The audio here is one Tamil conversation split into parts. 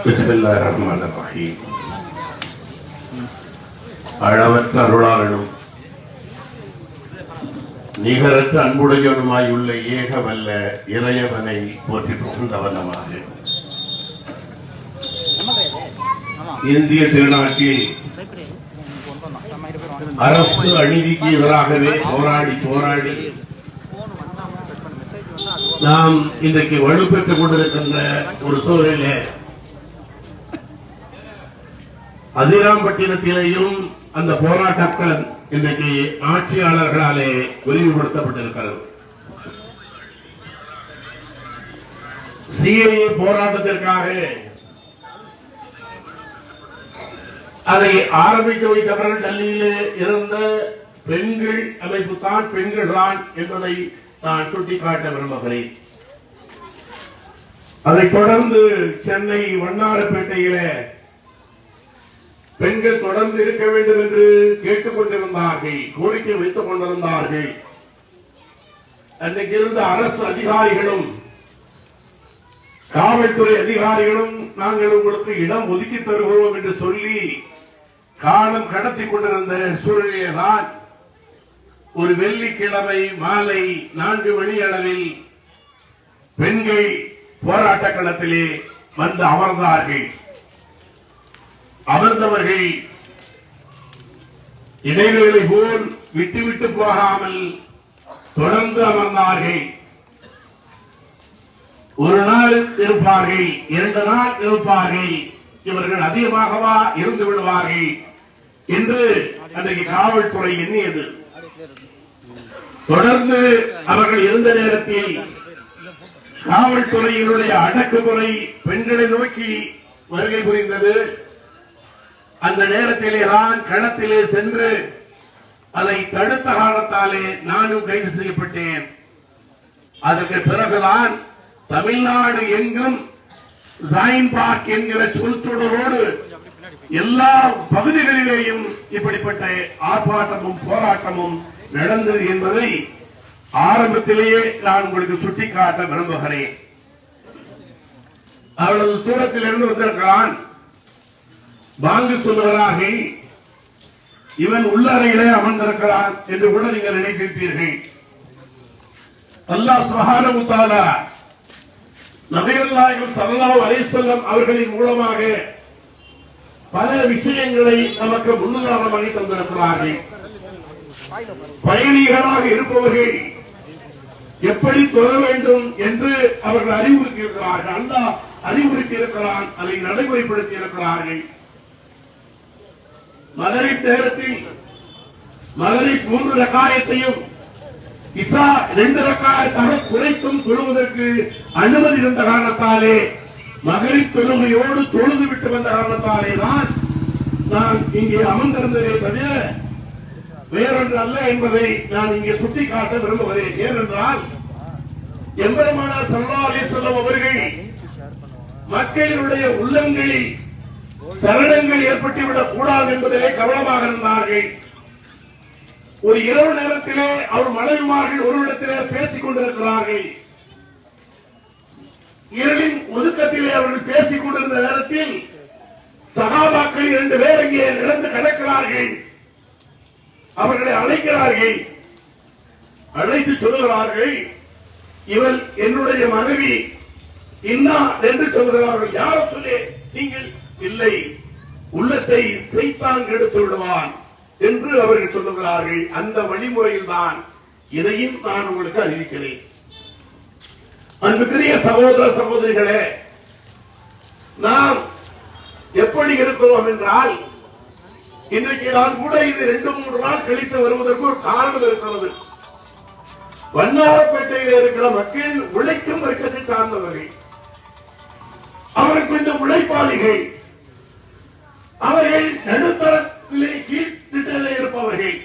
பிஸ்மில்லாஹிர்ரஹ்மானிர்ரஹீம். அளவற்ற அருளாளனும் நிகரற்ற அன்புடையவனுமாயுள்ள ஏகவல்ல இறையவனை போற்றி புகழ்ந்தவனமாக இந்திய திருநாட்டில் அரசு அநீதிக்கு எதிராகவே போராடி நாம் இன்றைக்கு வலுப்பெற்றுக் கொண்டிருக்கின்ற ஒரு சூழலிலே அதிராம்பட்டினத்திலேயும் அந்த போராட்டங்கள் இன்றைக்கு ஆட்சியாளர்களாலே விரிவுபடுத்தப்பட்டிருக்கிறது. சிஏஏ போராட்டத்திற்காக அதை ஆரம்பித்து வைத்தவர்கள் டெல்லியிலே இருந்த பெண்கள் அமைப்பு தான், பெண்கள் தான் என்பதை நான் சுட்டிக்காட்ட விரும்புகிறேன். அதைத் தொடர்ந்து சென்னை வண்ணாரப்பேட்டையிலே பெண்கள் தொடர்ந்து இருக்க வேண்டும் என்று கேட்டுக் கொண்டிருந்தார்கள், கோரிக்கை வைத்துக் கொண்டிருந்தார்கள். அன்றைக்கு இருந்த அரசு அதிகாரிகளும் காவல்துறை அதிகாரிகளும் நாங்கள் உங்களுக்கு இடம் ஒதுக்கி தருகிறோம் என்று சொல்லி காலம் கடத்தி கொண்டிருந்த சூழ்நிலையில்தான் ஒரு வெள்ளிக்கிழமை மாலை 4 மணி அளவில் பெண்கள் போராட்ட களத்திலே வந்து அமர்ந்தார்கள். அமர்ந்தவர்கள் இடைவேளை போல் விட்டுவிட்டு போகாமல் தொடர்ந்து அமர்ந்தார்கள். ஒரு நாள் இருப்பார்கள், 2 நாள் இருப்பார்கள், இவர்கள் அதிகமாகவா இருந்து விடுவார்கள் என்று அன்றைக்கு காவல்துறை எண்ணியது. தொடர்ந்து அவர்கள் இருந்த நேரத்தில் காவல்துறையினுடைய அடக்குமுறை பெண்களை நோக்கி வருகை புரிந்தது. அந்த நேரத்திலே தான் களத்திலே சென்று அதை தடுத்த காரணத்தாலே நானும் கைது செய்யப்பட்டேன். அதற்கு பிறகுதான் தமிழ்நாடு எங்கும் ஜாயின் பார்க் என்கிற சொற்றொடரோடு எல்லா பகுதிகளிலேயும் இப்படிப்பட்ட ஆர்ப்பாட்டமும் போராட்டமும் நடந்தது என்பதை ஆரம்பத்திலேயே நான் உங்களுக்கு சுட்டிக்காட்ட விரும்புகிறேன். அவளது தூரத்திலிருந்து வந்திருக்கிறான், பாங்கு சொல்லுகிறார்கள், இவன் உள்ளறையிலே அமர்ந்திருக்கிறான் என்று கூட நீங்கள் நினைத்திருப்பீர்கள். அல்லாஹ் சுப்ஹானஹு வ தஆலா நபிகள் நாயகம் ஸல்லல்லாஹு அலைஹி வஸல்லம் அவர்களின் மூலமாக பல விஷயங்களை நமக்கு முன்னுதாரணமாக தந்திருக்கிறார்கள். பயணிகளாக இருப்பவர்கள் எப்படி தொழ வேண்டும் என்று அவர்கள் அறிவுறுத்தியிருக்கிறார்கள். அல்லாஹ் அறிவுறுத்தி இருக்கிறான், அதை நடைமுறைப்படுத்தி இருக்கிறார்கள். மகரிப் நேரத்தில் மகரிப் 3 ரக்காயத்தையும் இசா 2 ரக்காயத்தாக குறைத்தும் தொழுவதற்கு அனுமதி இருந்த காரணத்தாலே மகரிப் தொழுகையோடு தொழுது விட்டு வந்த காரணத்தாலே தான் நான் இங்கே அமர்ந்திருந்ததே தவிர வேறொன்று அல்ல என்பதை நான் இங்கே சுட்டிக்காட்ட விரும்புகிறேன். ஏனென்றால் எம்பெருமானார் ஸல்லல்லாஹு அலைஹி வஸல்லம் அவர்கள் மக்களுடைய உள்ளங்களில் சலனங்கள் ஏற்பட்டுவிடக் கூடாது என்பதிலே கவனமாக இருந்தார்கள். ஒரு இரவு நேரத்திலே அவர் மனைவிமார்கள் ஒரு இடத்திலே பேசிக் கொண்டிருக்கிறார்கள். இரவின் ஒதுக்கத்திலே அவர்கள் பேசிக் கொண்டிருந்த நேரத்தில் சகாபாக்கள் 2 பேர் இங்கே நடந்து கிடக்கிறார்கள். அவர்களை அழைக்கிறார்கள். அழைத்து சொல்லுகிறார்கள், இவள் என்னுடைய மனைவி இன்னா என்று சொல்கிறார்கள். யார சொல்லி? நீங்கள் இல்லை, உள்ளத்தை சைத்தான் கெடுத்து விடுவான் என்று அவர்கள் சொல்லுகிறார்கள். அந்த வழிமுறையில் தான் இதையும் நான் உங்களுக்கு அறிவிக்கிறேன். அன்புக்குரிய சகோதர சகோதரிகளே, நாம் எப்படி இருக்கிறோம் என்றால் இன்றைக்கு நான் கூட இது 2-3 நாள் கழித்து வருவதற்கு ஒரு காரணம் இருக்கிறது. வண்ணாரப்பேட்டையில் இருக்கிற மக்கள் உழைக்கும் வர்க்கத்தை சார்ந்தவர்கள், அவர்கள் கொஞ்சம் உழைப்பாளிகள், அவர்கள் நடுத்தரத்திலே கீழ்த்திட்டத்திலே இருப்பவர்கள்.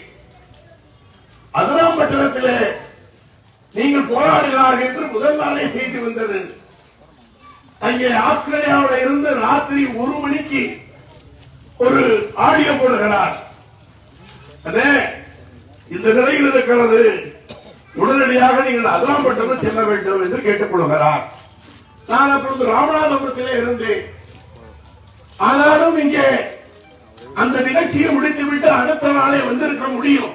அதிராம்பட்டினத்திலே நீங்கள் போராடுகிறார்கள் என்று முதல் நாளே செய்தி வந்தது. அங்கே ஆஸ்திரேலியாவில் இருந்து ராத்திரி 1 மணிக்கு ஒரு ஆடியோ போடுகிறார். இந்த நிலையில் இருக்கிறது, உடனடியாக நீங்கள் அதிராம்பட்டினம் செல்ல வேண்டும் என்று கேட்டுக்கொள்கிறார். நான் அப்பொழுது ராமநாதபுரத்திலே இருந்தேன். ஆனாலும் இங்கே அந்த நிகழ்ச்சியை முடித்துவிட்டு அடுத்த நாளே வந்திருக்க முடியும்.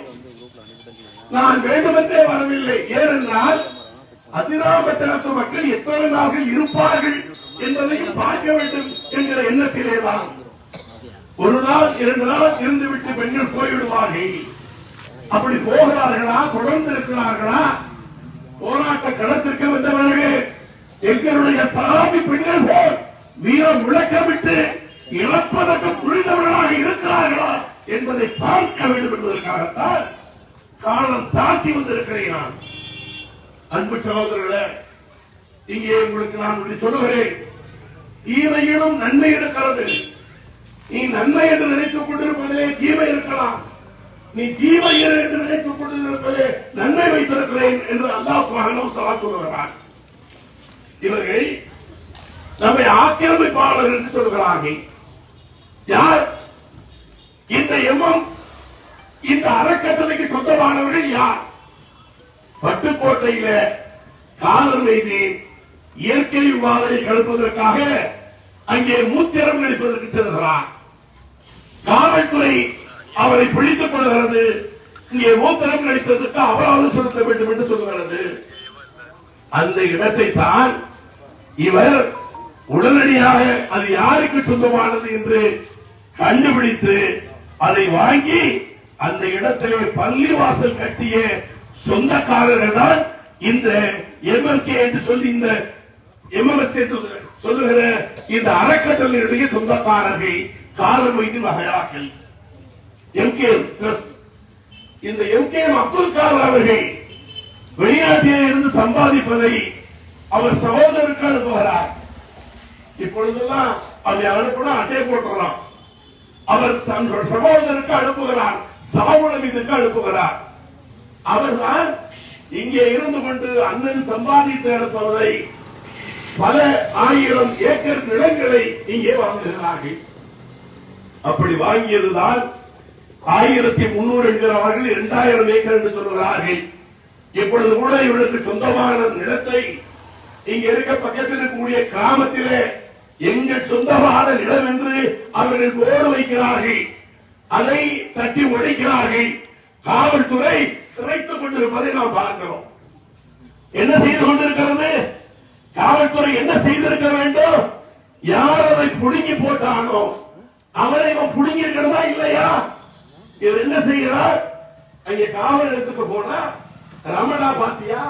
நான் வேண்டுமென்றே வரவில்லை. ஏனென்றால் அதிராம்பட்டினத்து மக்கள் எத்தனை நாள்கள் இருப்பார்கள் என்பதையும் பார்க்க வேண்டும் என்கிற எண்ணத்திலேதான். 1 நாள் 2 நாள் இருந்துவிட்டு பெண்கள் போய்விடுவார்கள். அப்படி போகிறார்களா, தொடர்ந்து இருக்கிறார்களா? போராட்ட களத்திற்கு வந்தவர்கள் எங்களுடைய சலாமி பெண்கள் போல் வீரம் முழக்கமிட்டு இழப்பதற்கு புரிந்தவர்களாக இருக்கிறார்களா என்பதை பார்க்க வேண்டும் என்பதற்காகத்தான் காலம் தாழ்த்தி வந்திருக்கிறேன். நான் அன்பு சகோதரர்களே, இங்கே உங்களுக்கு நான் சொல்லுகிறேன், தீமையிலும் நன்மை இருக்கிறது. நீ நன்மை என்று நினைத்துக் கொண்டிருப்பதிலே தீமை இருக்கலாம், நீ தீமை என்று நினைத்துக் கொண்டிருப்பதே நன்மை வைத்திருக்கிறேன் என்று அல்லாஹ் சுப்ஹானஹு வ தஆலா சொல்கிறார். இவர்கள் நம்மை ஆக்கிரமிப்பாளர்கள் என்று சொல்கிறார்கள். யார் இந்த எம்எம், இந்த அறக்கட்டளைக்கு சொந்தமானவர்கள் யார்? பட்டுக்கோட்டையில காதல் மீது இயற்கை விவாதத்தை கலப்பதற்காக அங்கே மூத்திரம் கழிப்பதற்கு செல்கிறார். காவல்துறை அவரை பிடித்துக் கொள்கிறது. இங்கே மூத்திரம் கழிப்பதற்கு அபராதம் செலுத்த வேண்டும் என்று சொல்கிறது. அந்த இடத்தை தான் இவர் உடனடியாக அது யாருக்கு சொந்தமானது என்று கண்டுபிடித்து அதை வாங்கி அந்த இடத்திலே பள்ளிவாசல் கட்டிய சொந்தக்காரர்கள் தான் இந்த எம்எல்கே என்று சொல்லி இந்த எம்எம்எஸ் என்று சொல்லுகிற இந்த அறக்கட்டளையுடைய சொந்தக்காரர்கள் காதல் வைத்து வகையார்கள். இந்த எம்கே அப்துல் கலாம் அவர்கள் வெளிநாட்டிலே இருந்து சம்பாதிப்பதை அவர் சகோதரருக்கு அனுப்புகிறார். இப்பொழுதெல்லாம் அதை அனுப்பினா அட்டை போட்டுறான். அவர் தன் சகோதரருக்கு அனுப்புகிறார், சாவுளமீதுக்கு அனுப்புகிறார். அவர்தான் இங்கே இருந்து கொண்டு அண்ணன் சம்பாதித்து எடுப்பதை பல 1000 ஏக்கர் நிலங்களை இங்கே வாங்குகிறார்கள். அப்படி வாங்கியதுதான் 1300 என்கிறார்கள், 2000 ஏக்கர் என்று சொல்கிறார்கள். இப்பொழுது கூட இவர்களுக்கு சொந்தமான நிலத்தை இங்க இருக்க பக்கத்தில் இருக்கக்கூடிய கிராமத்திலே எங்கள் சொந்தமான நிலம் என்று அவர்கள் போர்டு வைக்கிறார்கள். அதை தட்டி உடைக்கிறார்கள். காவல்துறை சிறைத்துக் கொண்டிருப்பதை நாம் பார்க்கிறோம். என்ன செய்து கொண்டிருக்கிறது? காவல்துறை என்ன செய்திருக்க வேண்டும்? யார் அதை புடுங்கி போட்டானோ அவரை புடுங்கி இருக்கிறதா இல்லையா? இவர் என்ன செய்கிறார்? அங்கே காவல் நிலையத்துக்கு போனா ரமணா பாத்தியா,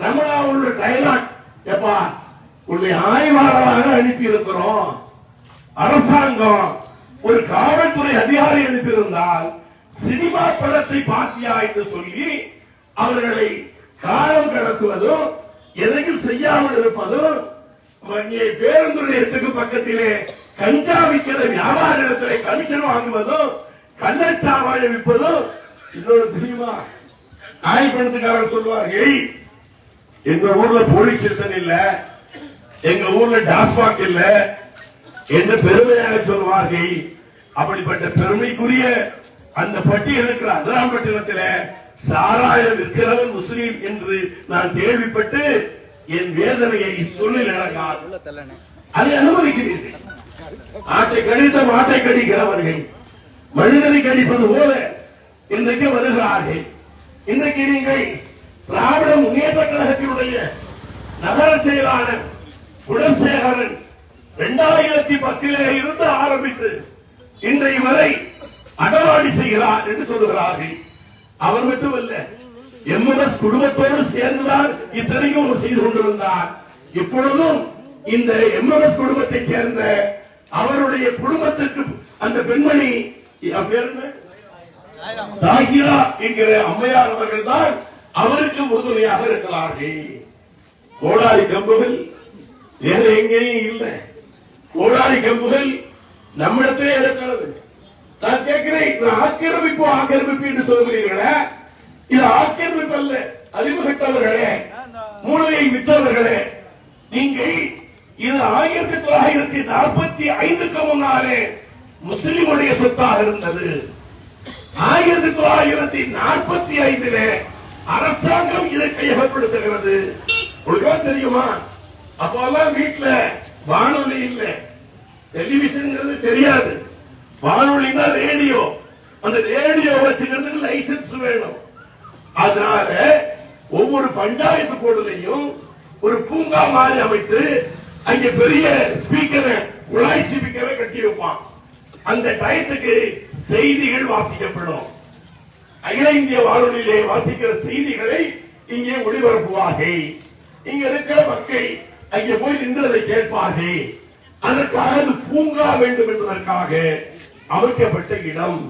ரமணா உள்ள டைலாக், எப்பா உன்னை ஆய்வாளராக அனுப்பி இருக்கிறோம். அரசாங்கம் ஒரு காவல்துறை அதிகாரி அனுப்பியிருந்தால் சினிமா படத்தை பாத்தியா என்று சொல்லி அவர்களை காலம் கடத்துவதும் எதையும் செய்யாமல் இருப்பதும், பேருந்து நிலையத்துக்கு பக்கத்திலே கஞ்சா விற்கிற வியாபார இடத்திலே கமிஷன் வாங்குவதும், கள்ளச்சாராயம் விற்பதும். இன்னொரு தெரியுமா? ஆய்வுக்காரர் சொல்வார்கள், எங்க ஊர்ல போலீஸ் ஸ்டேஷன் இல்ல, எங்க ஊர்ல டாஸ்மாக் இல்ல என்று பெருமையாக சொல்வார்கள். அப்படிப்பட்ட பெருமைக்குரிய அந்த பட்டியல் இருக்கிற அதிராம்பட்டினத்தில் சாராயம் விற்கிறவன் முஸ்லீம் என்று நான் கேள்விப்பட்டு என் வேதனையை சொல்லி நடக்காது. அதை அனுமதிக்கிறீர்கள். ஆட்டை கடித்த மாட்டை கடிக்கிறவர்கள் மனிதனை கடிப்பது போல இன்றைக்கு வருகிறார்கள். இன்றைக்கு நீங்கள் திராவிட முன்னேற்ற கழகத்தினுடைய நகர செயலாளர் குணசேகரன் 2010 இருந்து ஆரம்பித்து இன்றைய வரை அகவாடி செய்கிறார் என்று சொல்லுகிறார்கள். அவர் மட்டுமல்ல, எம்எஸ் குடும்பத்தோடு சேர்ந்துதான் இத்தனைக்கும் செய்து கொண்டிருந்தார். இப்பொழுதும் இந்த எம்எஸ் குடும்பத்தை சேர்ந்த அவருடைய குடும்பத்திற்கு அந்த பெண்மணி தாகிரா என்கிற அம்மையார் அவர்கள் தான் அவருக்கு உறுதுணையாக இருக்கிறார்கள். கோடாரி கம்புகள் வேற எங்கேயும் இல்லை. கோடாரி கம்புகள் நம்மிடத்திலே இருக்கிறது. நான் கேட்கிறேன், ஆக்கிரமிப்பு என்று சொல்கிறீர்களே, இது ஆக்கிரமிப்பு அல்ல. அறிவு கட்டவர்களே, மூளையை விட்டவர்களே, நீங்கள் இது 1945க்கு முன்னாலே முஸ்லிமுடைய சொத்தாக இருந்தது. 1945 அரசாங்கம் இதை கையகப்படுத்துகிறது. உங்களுக்கு தெரியுமா? அப்பெல்லாம் வீட்டுல வானொலி இல்ல, டெலிவிஷன் தெரியாது. வானொலினா ரேடியோ. அந்த ரேடியோ வச்சுக்கிறதுக்கு லைசன்ஸ் வேணும். அதனால ஒவ்வொரு பஞ்சாயத்து போர்டுலையும் ஒரு பூங்கா மாதிரி அமைத்து அங்க பெரிய ஸ்பீக்கரை, குழாய் ஸ்பீக்கரை கட்டி வைப்பான். அந்த டயத்துக்கு செய்திகள் வாசிக்கப்படும். அகில இந்திய வானொலியிலே வாசிக்கிற செய்திகளை இங்கே ஒளிபரப்புவார்கள். இங்க இருக்கிற மக்கள் அங்கே போய் நின்று அதை கேட்பார்கள். அதற்காக அது பூங்கா வேண்டும் என்பதற்காக அமைக்கப்பட்ட இடம்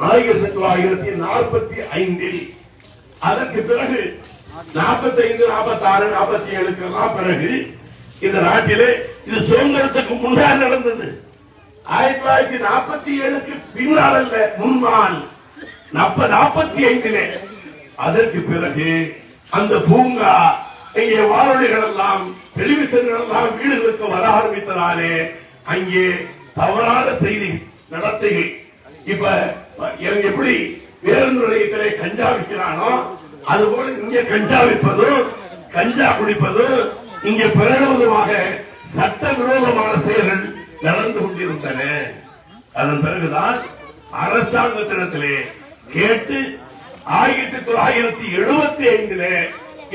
1945. அதற்கு பிறகு 45, 46, 47 பிறகு இந்த நாட்டிலே இது சுதந்திரத்துக்கு முன்னால் நடந்தது. 1947 பின்னால் அல்ல, முன்னால் 45. அதற்கு பிறகு அந்த பூங்கா இங்கே வானொலிகள் எல்லாம், டெலிவிஷன்கள் எல்லாம் வீடுகளுக்கு வர ஆரம்பித்ததாலே அங்கே தவறான செய்தி நடத்தைகள். இப்ப எப்படி பேருந்து நிலையத்திலே கஞ்சா விற்கிறானோ அதுபோல இங்கே கஞ்சா விற்பதும் கஞ்சா குடிப்பதும் இங்கே பிரகடனமாக சட்டவிரோதமான செயல்கள் நடந்து கொண்டிருந்தன. அதன் பிறகுதான் அரசாங்கத்திடத்திலே கேட்டு 1975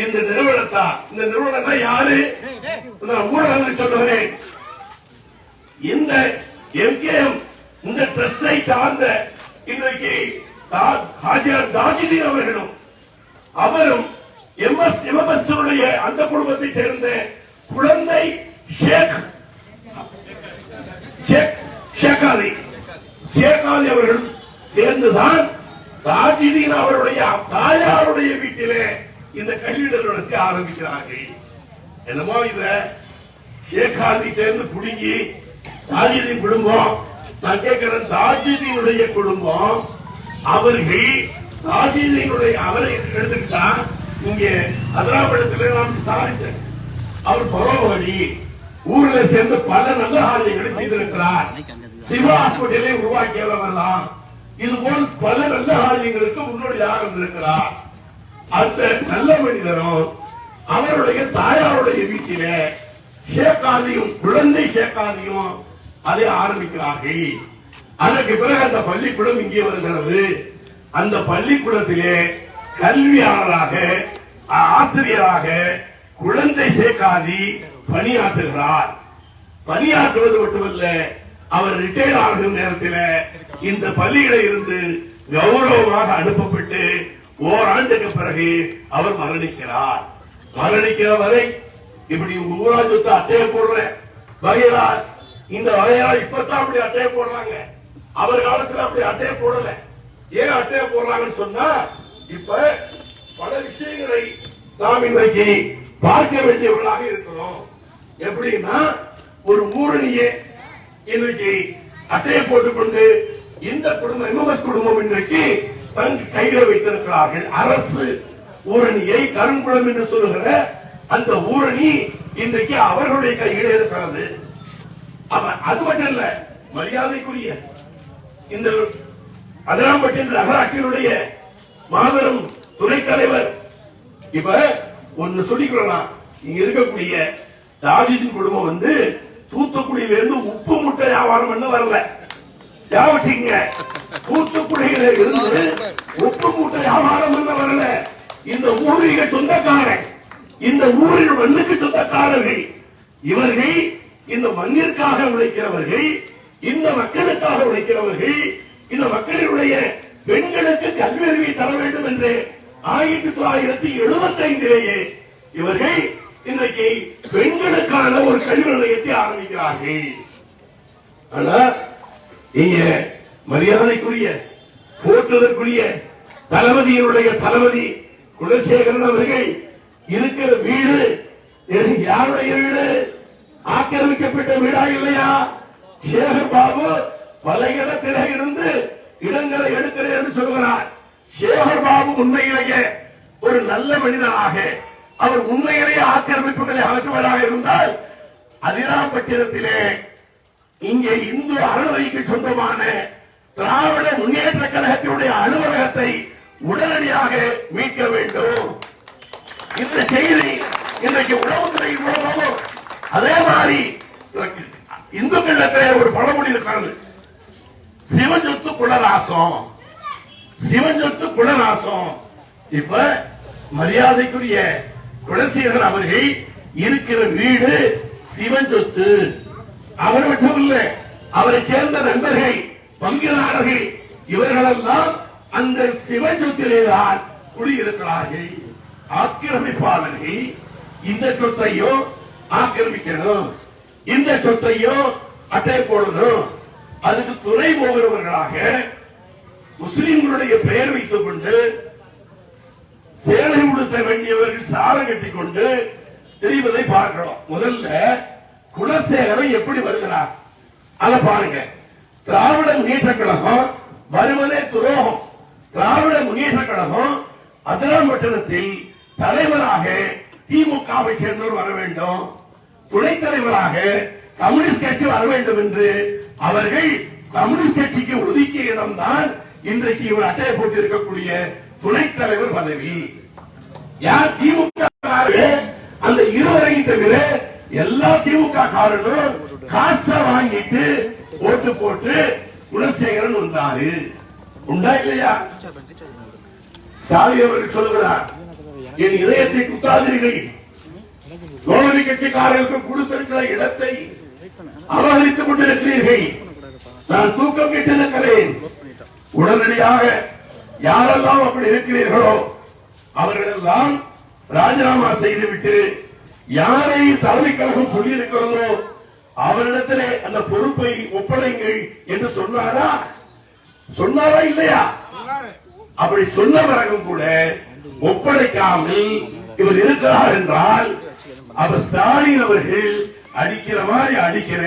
இந்த நிறுவனத்தை யாரு ஊடகங்கள் சொல்லுகிறேன், இந்த MKM இந்த ட்ரஸ்டை சார்ந்த இன்றைக்கு ஹாஜியார் தாஜுதீன் அவர்களும் அவரும் MMS அந்த குடும்பத்தை சேர்ந்த குழந்தை ஷேகாதி அவர்கள் சேர்ந்துதான் தாஜுதீன் அவருடைய தாயாருடைய வீட்டிலே இந்த கல்வி நிறுவனத்தை ஆரம்பிக்கிறார்கள். என்னமோ இத ஷேகாதி சேர்ந்து புடுங்கி தாஜுதீன் குடும்பம், நான் கேட்கிறேன், தாஜுதீனுடைய குடும்பம் அவர்கள் தாஜுதீனுடைய அவரை எடுத்துக்கிட்டா இங்க அதிராபடத்தில் நான் விசாரித்தேன். அவர் பரோபடி ஊர்ல சேர்ந்து பல நல்ல காரியங்களை செய்திருக்கிறார். சிவா ஹாஸ்பிட்டலை உருவாக்கியவரெல்லாம் இதுபோல் பல நல்ல காரியங்களுக்கு முன்னோடியாக இருந்திருக்கிறார். அந்த நல்ல மனிதரும் அவருடைய தாயாருடைய வீட்டிலே ஷேகாதியும் குழந்தை ஷேகாதியும் அதை ஆரம்பிக்கிறார்கள். அதற்கு பிறகு அந்த பள்ளிக்கூடம் இங்கே வருகிறது. அந்த பள்ளிக்கூடத்திலே கல்வியாளராக, ஆசிரியராக குழந்தை ஷேகாதி பணியாற்றுகிறார். பணியாற்றுவது மட்டுமல்ல, அவர் ரிட்டையர் ஆகும் நேரத்தில் இந்த பள்ளியில இருந்து கௌரவமாக அனுப்பப்பட்டு ஓராண்டுக்கு பிறகு அவர் மரணிக்கிறார். மரணிக்கிற வரை இப்படி ஊராட்சி அட்டையை போடுற வகையால் இந்த வகையால் இப்பதான் அப்படி அட்டையை போடுறாங்க. அவர் காலத்தில் அப்படி அட்டையை போடல. ஏன் அட்டையை போடுறாங்கன்னு சொன்னா, இப்ப பல விஷயங்களை நாம் இன்றைக்கு பார்க்க வேண்டியவர்களாக இருக்கிறோம். எப்படின்னா, ஒரு ஊரணியை இன்றைக்கு அட்டையை போட்டுக்கொண்டு இந்த குடும்பம் MMS குடும்பம் இன்றைக்கு தன் கையில வைத்திருக்கிறார்கள். அரசு ஊரணியை கருங்குளம் என்று சொல்லுகிற அந்த ஊரணி இன்றைக்கு அவர்களுடைய கையில இருக்கிறது. அது மட்டும் இல்ல, மரியாதைக்குரிய இந்த அதிராம்பட்டி நகராட்சியினுடைய மாபெரும் துணைத் தலைவர், இப்ப ஒன்னு சொல்லிக்கலாம், இங்க இருக்கக்கூடிய தாஜுதீன் குடும்பம் வந்து தூத்துக்குடியில இருந்து உப்பு முட்டை வியாபாரம் பண்ண வரல. யாவச்சிங்க, தூத்துக்குடியில இருந்து உப்பு முட்டை வியாபாரம் பண்ண வரல. இந்த ஊரிக சொந்தக்காரன், இந்த ஊரின் மண்ணுக்கு சொந்தக்காரர்கள் இவர்கள். இந்த மண்ணிற்காக உழைக்கிறவர்கள், இந்த மக்களுக்காக உழைக்கிறவர்கள், இந்த மக்களுடைய பெண்களுக்கு கல்வி அறிவை தர வேண்டும் என்று 1975 இவர்கள் இன்றைக்கு பெண்களுக்கான ஒரு கல்வி நிலையத்தை ஆரம்பிக்கிறார்கள். ஆனா இங்க மரியாதைக்குரிய போற்றுவதற்குரிய தளபதியினுடைய தளபதி குலசேகரன் அவர்கள் இருக்கிற வீடு யாருடைய வீடு? ஆக்கிரமிக்கப்பட்ட வீடா இல்லையா? சேகர் பாபு பல இடத்திலே இருந்து இடங்களை எடுக்கிறேன் என்று சொல்கிறார். சேகர் பாபு உண்மையிலேயே ஒரு நல்ல மனிதனாக, அவர் உண்மையிலேயே ஆக்கிரமிப்புகளை அகற்றுவதாக இருந்தால் அதிராம்பட்டினத்திலே இங்கே இந்து அறநிலைக்கு சொந்தமான திராவிட முன்னேற்ற கழகத்தினுடைய அலுவலகத்தை உடனடியாக மீட்க வேண்டும். இந்த செய்தி இன்றைக்கு உளவுத்துறை மூலமாகவும் அதே மாதிரி இந்துக்களிடத்திலே ஒரு பழமொழி இருக்கிறது, சிவஞ்சொத்து குலநாசம், சிவஞ்சொத்து குலநாசம். இப்ப மரியாதைக்குரிய குலசேகர் அவர்கள் இருக்கிற வீடு சிவஞ்சொத்து. அவர் மட்டும் இல்லை, அவரை சேர்ந்த நண்பர்கள், பங்குதாரர்கள், இவர்களெல்லாம் அந்த சிவஞ்சொத்திலேதான் குடியிருக்கிறார்கள். ஆக்கிரமிப்பாளர்கள் இந்த சொத்தையோ ஆக்கிரமிக்கணும், இந்த சொத்தையோ அட்டை போடணும். அதுக்கு துணை போகிறவர்களாக முஸ்லிம்களுடைய பெயர் வைத்துக் கொண்டு சேலை உடுத்த வேண்டியவர்கள் சாலை கட்டிக் கொண்டு தெரிவதை பார்க்கிறோம். முதல்ல குலசேகரன் எப்படி வருகிறார் அதை பாருங்க. திராவிட முன்னேற்ற கழகம் வருவதே துரோகம். திராவிட முன்னேற்ற கழகம் அதிராம்பட்டினத்தில் தலைவராக திமுகவை சேர்ந்தவர் வர வேண்டும், துணைத் தலைவராக கம்யூனிஸ்ட் கட்சி வர வேண்டும் என்று அவர்கள் கம்யூனிஸ்ட் கட்சிக்கு ஒதுக்கிய இடம்தான் இன்றைக்கு இவர் அட்டையை போட்டு இருக்கக்கூடிய துணைத் தலைவர் பதவி. யார்? திமுக. அந்த இருவரையும் தவிர எல்லா திமுக காரனும் காசை வாங்கிட்டு ஓட்டு போட்டு குலசேகரன் வந்தாரு. உண்டா இல்லையா? ஸ்டாலின் அவர்கள் சொல்லுகிறார், என் இதயத்தை குத்தாதீர்கள், தோழமை கட்சிக்காரர்களுக்கு கொடுத்திருக்கிற இடத்தை அபகரித்துக் கொண்டிருக்கிறீர்கள், நான் தூக்கம் கேட்டிருக்கிறேன். உடனடியாக யாரெல்லாம் அப்படி இருக்கிறீர்களோ அவர்களெல்லாம் ராஜினாமா செய்துவிட்டு யாரை தலைமை கழகம் சொல்லி இருக்கிறதோ அவரிடத்திலே அந்த பொறுப்பை ஒப்படைங்கள் என்று சொன்னாரா? சொன்னாரா இல்லையா? அப்படி சொன்ன பிறகும் கூட ஒப்படைக்காமல் இவர் இருக்கிறார் என்றால் அவர் ஸ்டாலின் அவர்கள் அடிக்கிற மாதிரி அடிக்கிற,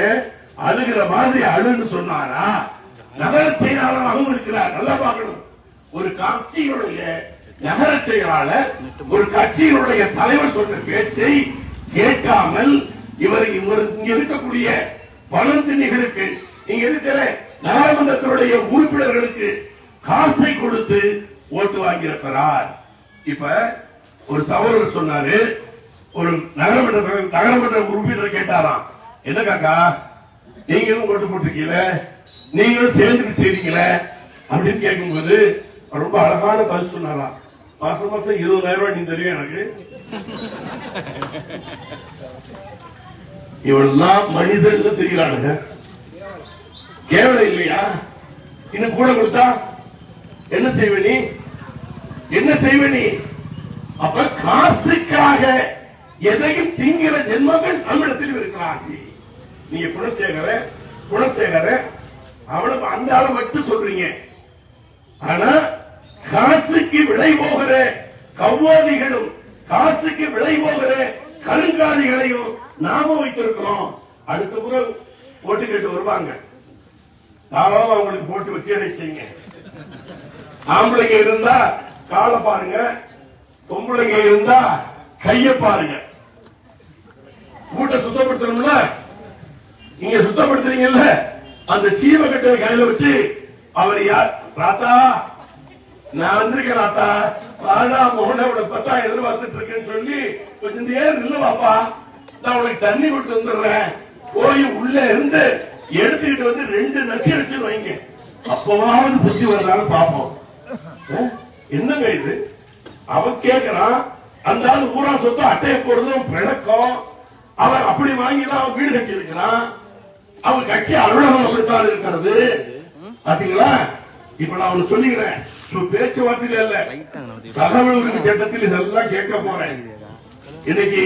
அழுகிற மாதிரி அழுன்னு சொன்னாரா? நகர செயலாளராகவும் இருக்கிறார். நல்லா பார்க்கணும். ஒரு கட்சியினுடைய நகர செயலாளர் ஒரு கட்சியினுடைய தலைவர் சொன்ன பேச்சை கேட்காமல் இவர் இங்க இருக்கக்கூடிய பழந்திணிகளுக்கு, இங்க இருக்கிற நகரமன்றத்தினுடைய உறுப்பினர்களுக்கு காசை கொடுத்து ஓட்டு வாங்கியிருக்கிறார். இப்ப ஒரு சகோதரர் சொன்னாரு, ஒரு நகரமன்ற உறுப்பினர் கேட்டாராம், என்ன காக்கா நீங்களும் ஓட்டு போட்டிருக்கீங்க, நீங்களும் சேர்ந்து செய்றீங்களே அப்படின்னு கேட்கும்போது ரொம்ப அழகான பதில் சொன்னாராம். மாசம் மாசம் 20,000 ரூபாய் நீ தெரியும் எனக்கு. இவெல்லாம் மனிதன் தெரியலானுங்க, கேவலம் இல்லையா? இன்னும் கூட கொடுத்தா என்ன செய்வ நீ? என்ன செய்வ நீ? அப்ப காசுக்காக எதையும் திங்கிற ஜென்மங்கள் நம்மிடத்தில் இருக்கிறார்கள். நீங்க குணசேகர அவனுக்கு அந்த ஆளை மட்டும் சொல்றீங்க. ஆனா காசுக்கு விலை போகிற கவ்வாதிகளும் காசுக்கு விலை போகிற கருங்காலிகளையும் நாம வைத்திருக்கிறோம். அடுத்த முறை ஓட்டு கேட்டு வருவாங்க, தாராளம் அவங்களுக்கு போட்டு வச்சு செய்யுங்க. ஆம்பளைங்க இருந்தா காலை பாருங்க, பொம்பளைங்க இருந்தா கைய பாருங்க. கூட்ட சுத்தப்படுத்தணும்ல, நீங்க சுத்தப்படுத்துறீங்கல்ல, அந்த சீவகட்டை கையில வச்சு அவர் யார்? ராத்தா நான் வந்திருக்கேன், ராத்தா ராடா மோகனோட பத்தா எதிர்பார்த்துட்டு இருக்கேன்னு சொல்லி கொஞ்சம் நேரம் இல்ல பாப்பா, நான் உனக்கு தண்ணி கொடுத்து வந்துடுறேன், போய் உள்ள இருந்து எடுத்துக்கிட்டு வந்து 2 நச்சு வச்சு வைங்க, அப்பவாவது புத்தி வரலான்னு பாப்போம். என்னங்க இது? அவன் கேட்கிறான், அந்த ஆள் ஊரா சொத்து அட்டையை போடுறதும் பிணக்கம், அவன் அப்படி வாங்கிதான் அவன் வீடு கட்டி இருக்கிறான், அவன் கட்சி அலுவலகம் அப்படித்தான் இருக்கிறது. ஆச்சுங்களா? இப்ப நான் ஒண்ணு சொல்லிக்கிறேன், பேச்சுவார்த்தையில இல்ல, தகவல் உரிமை சட்டத்தில் இதெல்லாம் கேட்க போறேன். இன்னைக்கு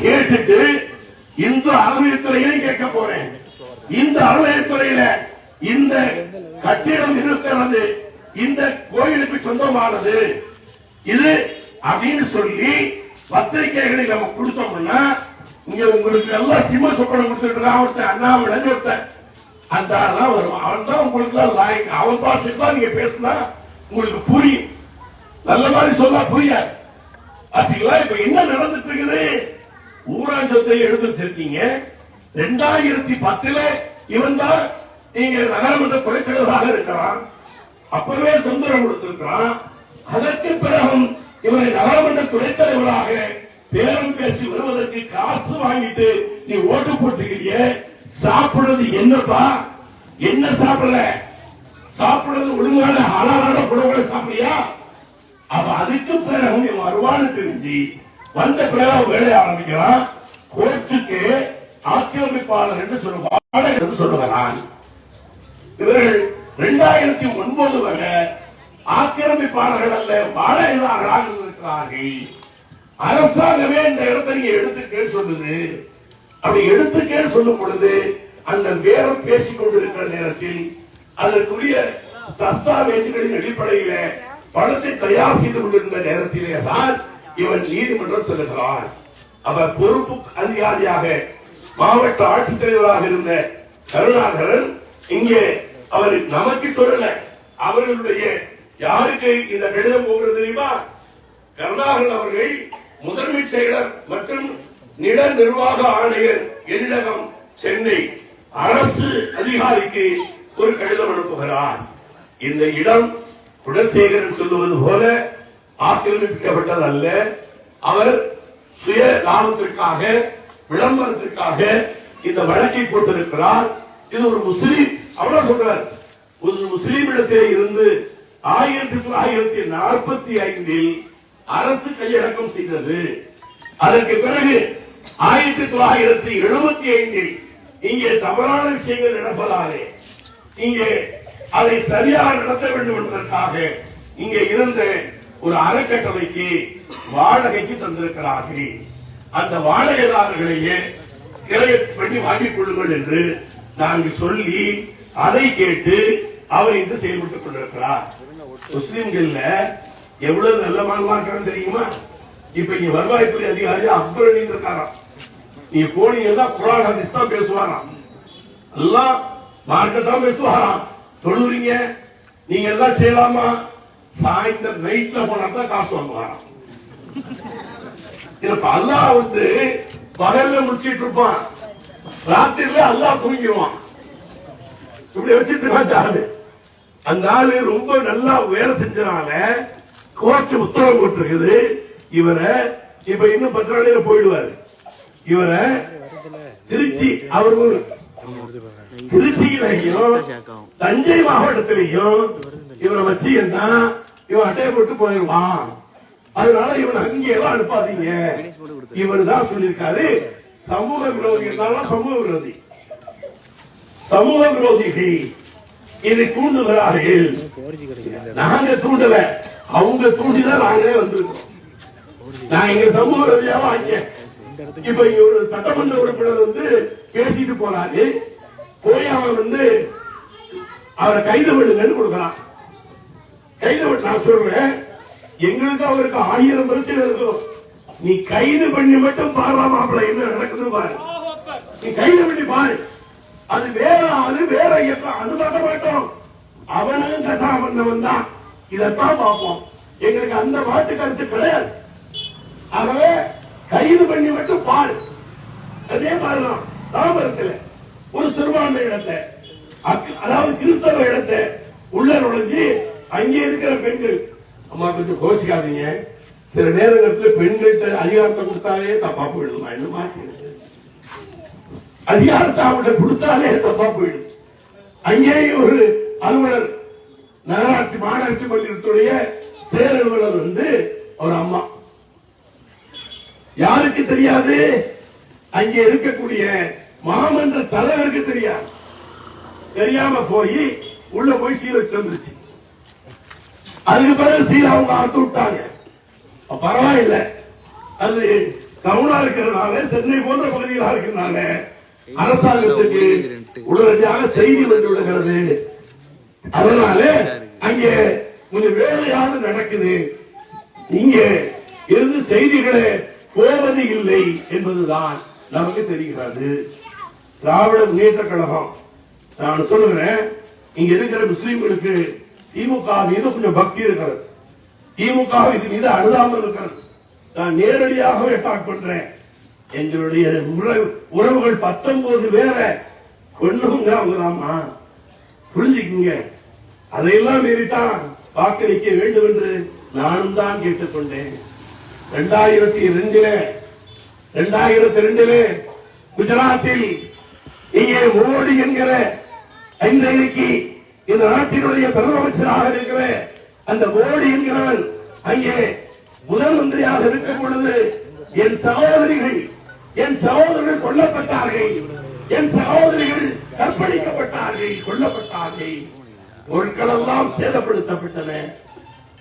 கேட்டுட்டு இந்து அறநிலையத்துறையிலையும் கேட்க போறேன். இந்த அறநிலையத்துறையில இந்த கட்டிடம் இருக்கிறது, இந்த கோயிலுக்கு சொந்தமானது இது அப்படின்னு சொல்லி பத்திரிகைகளை நம்ம கொடுத்தோம்னா, இங்க உங்களுக்கு எல்லாம் சிம்ம சொப்பனம் கொடுத்துட்டு ஒருத்தன் அண்ணாமலை ஒருத்தன் அந்த வரும், அவன் தான் உங்களுக்கு எல்லாம் அவன் பாஷைக்கு நீங்க பேசினா உங்களுக்கு புரியும், நல்ல மாதிரி சொன்னா புரியாது. ஆச்சுங்களா? இப்ப என்ன நடந்துட்டு இருக்குது? ஊராட்சி சொத்தை எடுத்து வச்சிருக்கீங்க, 2010 இவன் தான் நீங்க நகரமன்ற துணைத் தலைவராக இருக்கிறான். அப்பவே சுதந்திரம் கொடுத்திருக்கிறான். அதற்கு பிறகும் இவரை நகரமன்ற துணைத் தலைவராக பேரம் பேசி வருவதற்கு காசு வாங்கிட்டு நீ ஓட்டு போட்டுக்கிறிய. சாப்பிடுறது என்னப்பா? என்ன சாப்பிடல? சாப்பிடுறது ஒழுங்கான அழகான உணவுகளை சாப்பிடியா? அப்ப அதுக்கு பிறகு நீ வருவான்னு தெரிஞ்சு வந்த பிறகு வேலையை ஆரம்பிக்கிறான். கோர்ட்டுக்கு ஆக்கிரமிப்பாளர் என்று சொல்லுகிறான். இவர்கள் 2009 வரை ஆக்கிரமிப்பாளர்கள் அல்ல, வாடகைதாரர்களாக இருக்கிறார்கள். அரசாங்கமே இந்த இடத்தை நீங்க எடுத்துக்கே சொல்லுது. அப்படி எடுத்துக்கே சொல்லும் பொழுது அந்த பேரம் பேசிக் கொண்டிருக்கிற நேரத்தில் அதற்குரிய தஸ்தாவேஜுகளின் அடிப்படையில பணத்தை தயார் செய்து கொண்டிருந்த நேரத்திலே தான் இவன் நீதிமன்றம் செல்கிறான். அவர் பொறுப்பு அதிகாரியாக மாவட்ட ஆட்சித்தலைவராக இருந்த கருணாகரன் இங்கே அவர் நமக்கு சொல்லல, அவர்களுடைய யாருக்கு இந்த கடிதம் போகிறது தெரியுமா? கருணாகரன் அவர்கள் முதன்மை செயலர் மற்றும் நில நிர்வாக ஆணையர் எழிலகம் சென்னை அரசு அதிகாரிக்கு ஒரு கடிதம் அனுப்புகிறார். இந்த இடம் குணசேகரன் சொல்லுவது போல ஆக்கிரமிக்கப்பட்டது அல்ல. அவர் சுய லாபத்திற்காக விளம்பரத்திற்காக இந்த வழக்கை போட்டிருக்கிறார். இது ஒரு முஸ்லீம், அவ்வளவு சொல்றார். ஒரு முஸ்லீம் இடத்திலே இருந்து 1945 அரசு கையடக்கம் செய்தது. அதற்கு பிறகு 1975 இங்கே தவறான விஷயங்கள் நடப்பதாலே இங்கே அதை சரியாக நடத்த வேண்டும் என்பதற்காக இங்கே இருந்த ஒரு அறக்கட்டளைக்கு வாடகைக்கு தந்திருக்கிறார்கள். அந்த வாடகைதாரர்களையே கிளையை பண்ணி வாங்கிக் கொள்ளுங்கள் என்று நாங்கள் சொல்லி அதை கேட்டு அவர் இன்று செயல்பட்டுக் கொண்டிருக்கிறார். முஸ்லிம்கள்ல எவ்வளவு நல்ல மாணவர்கள் தெரியுமா? இப்ப இங்க வருவாய்த்துறை அதிகாரி அக்பர் இருக்காராம். நீங்க போனீங்கன்னா குர்ஆன் ஹதீஸ் தான் பேசுவாராம், எல்லாம் மார்க்கத்தான் பேசுவாராம். சொல்லுறீங்க நீங்க எல்லாம் செய்யலாமா? சாயந்தரம் நைட்ல போனா தான் காசு வாங்குவாராம். அல்லாஹ் பகல்ல முடிச்சிட்டு இருப்பான், ராத்திரில அல்லாஹ் தூங்கிடுவான். இப்படி வச்சிட்டு இருக்காரு. அந்த ஆளு ரொம்ப நல்லா வேலை செஞ்சனால கோர்ட் உத்தரவு போட்டிருக்குது. இவரை இப்ப இன்னும் 10 நாளையில போயிடுவாரு. இவரை திருச்சி அவர்கள் திருச்சியிலையும் தஞ்சை மாவட்டத்திலையும் இவரை வச்சு என்ன இவன் அட்டையை போட்டு போயிடுவான். அதனால இவன் அங்கேயெல்லாம் அனுப்பாதீங்க. இவர் தான் சொல்லியிருக்காரு சமூக விரோதி. சமூக விரோதி, சமூக விரோதிகள் இதை தூண்டுகிறார்கள். நாங்க தூண்டல, அவங்க தூண்டிதான் நாங்களே வந்திருக்கோம். நான் எங்க சமூக விரோதியா வாங்க. இப்ப இங்க ஒரு சட்டமன்ற உறுப்பினர் பேசிட்டு போறாரு. போய் அவன் அவரை கைது பண்ணுங்கன்னு கொடுக்கிறான். கைது பண்ண நான் சொல்றேன், எங்களுக்கு அவருக்கு 1000 பிரச்சனை இருக்கும். நீ கைது பண்ணி மட்டும் பாரலாம் மாப்பிள்ள என்ன நடக்குது பாரு. நீ கைது பண்ணி பாரு. அது வேற ஆளு வேற இயக்கம், அது பார்க்க மாட்டோம். அவனும் கதா பண்ணவன் தான். இதைத்தான் பார்ப்போம். எங்களுக்கு அந்த மாட்டு கருத்து கிடையாது. ஆகவே கைது பண்ணி மட்டும் பாரு. அதே மாதிரிதான் தாமரத்தில் ஒரு சிறுபான்மை இடத்தை, அதாவது கிறிஸ்தவ இடத்தை உள்ள நுழைஞ்சு அங்கே இருக்கிற பெண்கள், அம்மா கொஞ்சம் கோச்சிக்காதீங்க, சில நேரங்களில் பெண்கள்கிட்ட அதிகாரத்தை கொடுத்தாலே தப்பா போயிடுமா? என்ன மாற்றி அதிகாரத்தை அவங்கள்ட்ட கொடுத்தாலே தப்பா போயிடுது. அங்கேயும் ஒரு அலுவலர், நகராட்சி மாநகராட்சி பள்ளியினுடைய செயல் அலுவலர் ஒரு அம்மா, யாருக்கு தெரியாது? அங்கே இருக்கக்கூடிய மாமன்ற தலைவருக்கு தெரியாது. தெரியாம போய் உள்ள போய் சீல் வச்சு வந்துருச்சு. அதுக்கு பிறகு சீல் அவங்க அறுத்து விட்டாங்க. பரவாயில்லை, அது டவுனா இருக்கிறதுனால, சென்னை போன்ற பகுதிகளாக இருக்கிறதுனால அரசாங்கத்துக்கு உடனடியாக செய்தி வந்து விடுகிறது. அதனால அங்கே கொஞ்சம் வேலையாக நடக்குது. இங்க இருந்து செய்திகளை போவது இல்லை என்பதுதான் நமக்கு தெரிகிறது. திராவிட முன்னேற்ற கழகம், நான் சொல்லுகிறேன், இங்க இருக்கிற முஸ்லிம்களுக்கு திமுக மீது கொஞ்சம் பக்தி இருக்கிறது. திமுக இது மீது அழுதாமல் இருக்கிறது. நான் நேரடியாகவே அட்டாக் பண்றேன். எங்களுடைய உறவுகள் 19 பேரை கொண்டவங்க அவங்கதாமா, புரிஞ்சுக்குங்க. அதையெல்லாம் மீறித்தான் வாக்களிக்க வேண்டும் என்று நானும் தான் கேட்டுக்கொண்டேன். 2002 குஜராத்தில் இங்கே மோடி என்கிற இன்றைக்கு இந்த நாட்டினுடைய பிரதம அமைச்சராக இருக்கிற அந்த மோடி என்கிறவன் அங்கே முதல் மந்திரியாக இருக்கும் பொழுது என் சகோதரர்கள் கொல்லப்பட்டார்கள், என் சகோதரிகள் கற்பழிக்கப்பட்டார்கள், கொல்லப்பட்டார்கள், பொருட்கள் எல்லாம் சேதப்படுத்தப்பட்டன.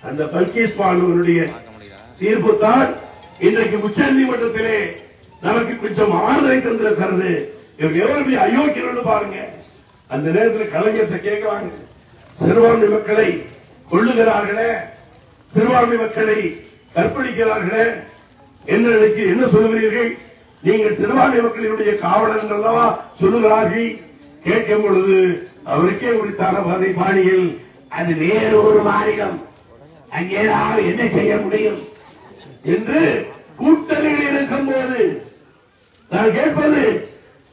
அந்த பல்கீஸ் பானுவனுடைய தீர்ப்பு தான் இன்றைக்கு உச்ச நீதிமன்றத்திலே நமக்கு கொஞ்சம் ஆறுதலை தந்திருக்கிறது. இவங்க எவ்வளவு அயோக்கியர்கள் பாருங்க. அந்த நேரத்தில் கலைஞர்கிட்ட கேட்கிறாங்க, சிறுபான்மை மக்களை கொள்ளுகிறார்களே, சிறுபான்மை மக்களை கற்பழிக்கிறார்களே, என்ன சொல்லுகிறீர்கள்? நீங்கள் சிறுபான்மை மக்களினுடைய காவலர்கள் அல்லவா சொல்லுகிறார்கள். கேட்கும் பொழுது அவருக்கே உரித்தான பாணியில், அது வேறு ஒரு மாநிலம், அங்கே என்ன செய்ய முடியும் என்று கூட்டணியில் இருக்கும் போது நான் கேட்பது,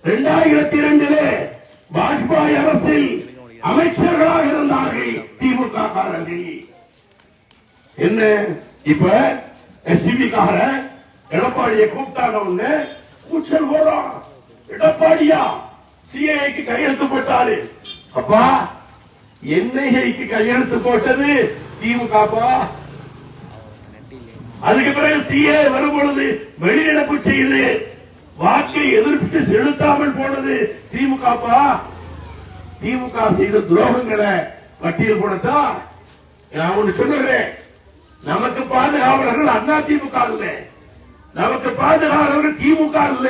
2002 வாஜ்பாய் அரசில் அமைச்சர்களாக இருந்தார்கள் திமுக காரர்கள். என்ன இப்ப எஸ்டிபி கார எடப்பாடியை கூப்பிட்டாங்க, கூச்சல் போறோம். எடப்பாடியா சிஐக்கு கையெழுத்து போட்டாரு. அப்பா என்ஐக்கு கையெழுத்து போட்டது திமுக. அதுக்கு பிறகு சிஏ வரும் பொழுது வெளிநடப்பு செய்து வாக்கை எதிர்த்து செலுத்தாமல் போனது திமுக. திமுக செய்த துரோகங்களை பட்டியல் போடத்தா நான் ஒண்ணு சொல்லுகிறேன். நமக்கு பாதுகாவலர்கள் அண்ணா திமுக இல்ல, நமக்கு பாதுகாவலர்கள் திமுக இல்ல,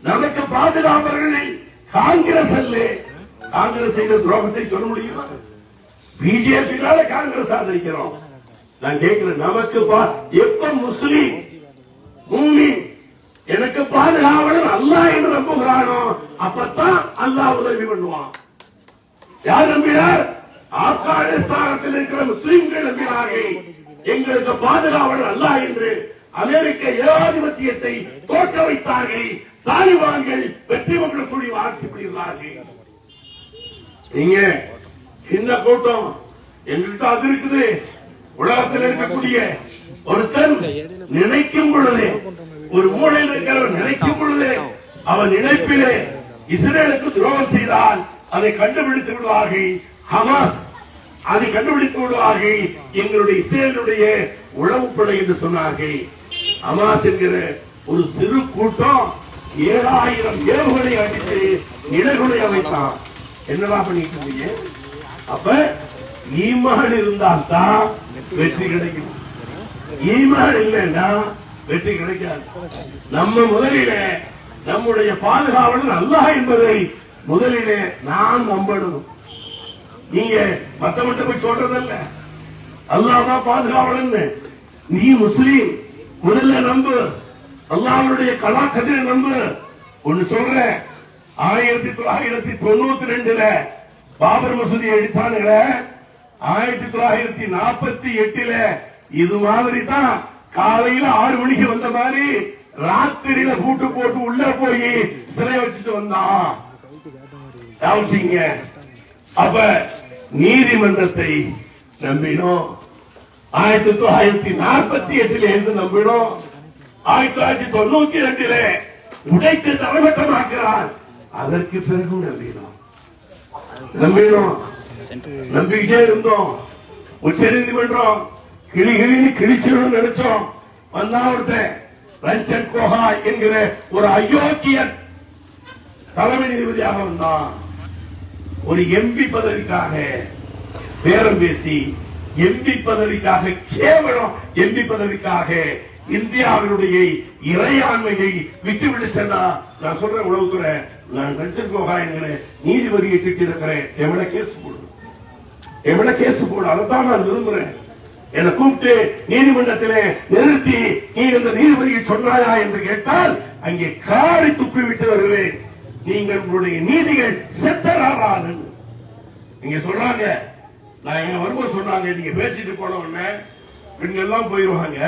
நமக்கு பாதுகாவலர்கள் காங்கிரஸ் அல்ல. காங்கிரஸ் செய்த துரோகத்தை சொல்ல முடியுமா? பிஜேபியால காங்கிரஸ் ஆதரிக்கிறோம். நான் கேட்கிறேன், நமக்கு எப்ப முஸ்லீம் மூமின் எனக்கு பாதுகாவலர் அல்லாஹ் என்று நம்புகிறானோ அப்பத்தான் அல்லாஹ் உதவி பண்ணுவான். யார் நம்பினார்? ஆப்கானிஸ்தானத்தில் இருக்கிற முஸ்லிம்கள் நம்பினார்கள் எங்களுக்கு பாதுகாவலர் அல்லாஹ் என்று. அமெரிக்க ஏகாதிபத்தியத்தை தோற்ற வைத்தார்கள். தாலிபான்கள் வெற்றி மக்கள் சொல்லி ஆட்சி புரிகிறார்கள். நீங்க சின்ன கூட்டம் எங்கள்கிட்ட அது இருக்குது. உலகத்தில் இருக்கக்கூடிய ஒருத்தன் நினைக்கும் பொழுது, ஒரு மூலையில் இருக்கிறவர் நினைக்கும் பொழுது, அவன் நினைப்பிலே இஸ்ரேலுக்கு துரோகம் செய்தால் அதை கண்டுபிடித்து விடுவார்கள். ஹமாஸ் அதை கண்டுபிடித்து விடுவார்கள். எங்களுடைய இஸ்ரேலுடைய உளவுப்படை என்று சொன்னார்கள். ஹமாஸ் என்கிற ஒரு சிறு கூட்டம் 7000 ஏவுகளை அடித்து நிலைகுலை அமைத்தான். என்னடா பண்ணிட்டு இருந்தீங்க? அப்ப ஈமான் இருந்தால் தான் வெற்றி கிடைக்கும். ஈமான் இல்லைன்னா வெற்றி கிடைக்காது. நம்ம முதலிலே நம்முடைய பாதுகாவலர் அல்லாஹ் என்பதை முதலிலே நாம் நம்பணும். நீங்க மத்தவங்க போய் சொல்றதல்ல, அல்லாஹ் தான் பாதுகாவலர். நீ முஸ்லீம், முதல்ல நம்பு, அல்லாஹ்வுடைய கலாக்கதிரை நம்பு. ஒன்னு சொல்ற, 1992 பாபர் மசூதி அடிச்சானுங்க. 1948 இது மாதிரி தான் காலையில 6 மணிக்கு வந்த மாதிரி ராத்திரியில கூட்டு போட்டு உள்ள போய் சிறை வச்சுட்டு வந்தான். அப்ப நீதிமன்றத்தை நம்பினோம். 1948 இருந்து நம்பினோம். 1992 உடைத்து தரமட்டமாக்கிறார். அதற்கு பிறகு நம்பினோம், நம்பிக்கிட்டே இருந்தோம். உச்ச நீதிமன்றம் கிளிகிளின்னு கிழிச்சிடும் நினைச்சோம். வந்தா ஒருத்தன் ரஞ்சன் கோகா என்கிற ஒரு அயோக்கியன் தலைமை நீதிபதியாக வந்தான். ஒரு எம்பி பதவிக்காக பேரம் பேசி, எம்பி பதவிக்காக, கேவலம் எம்பி பதவிக்காக இந்தியாவினுடைய இறையாண்மையை விட்டுவிட்டு சென்றா. நான் சொல்றேன், உளவுத்துறை, நான் ரஞ்சன் கோகா என்கிற நீதிபதியை திட்டிருக்கிறேன். எவ்வளவு கேஸ் போடு, எவ்வளவு கேஸ் போடு, அதைத்தான் நான் விரும்புறேன். என்னை கூப்பிட்டு நீதிமன்றத்திலே நிறுத்தி நீ இந்த நீதிபதியை சொன்னாயா என்று கேட்டால் அங்கே காரி துப்பி விட்டு வருவேன். நீங்கள் உங்களுடைய நீதிகள் செத்தராது. நீங்க சொல்றாங்க, நான் எங்க வரும்போது சொன்னாங்க, நீங்க பேசிட்டு போன உடனே பெண்கள் எல்லாம் போயிருவாங்க.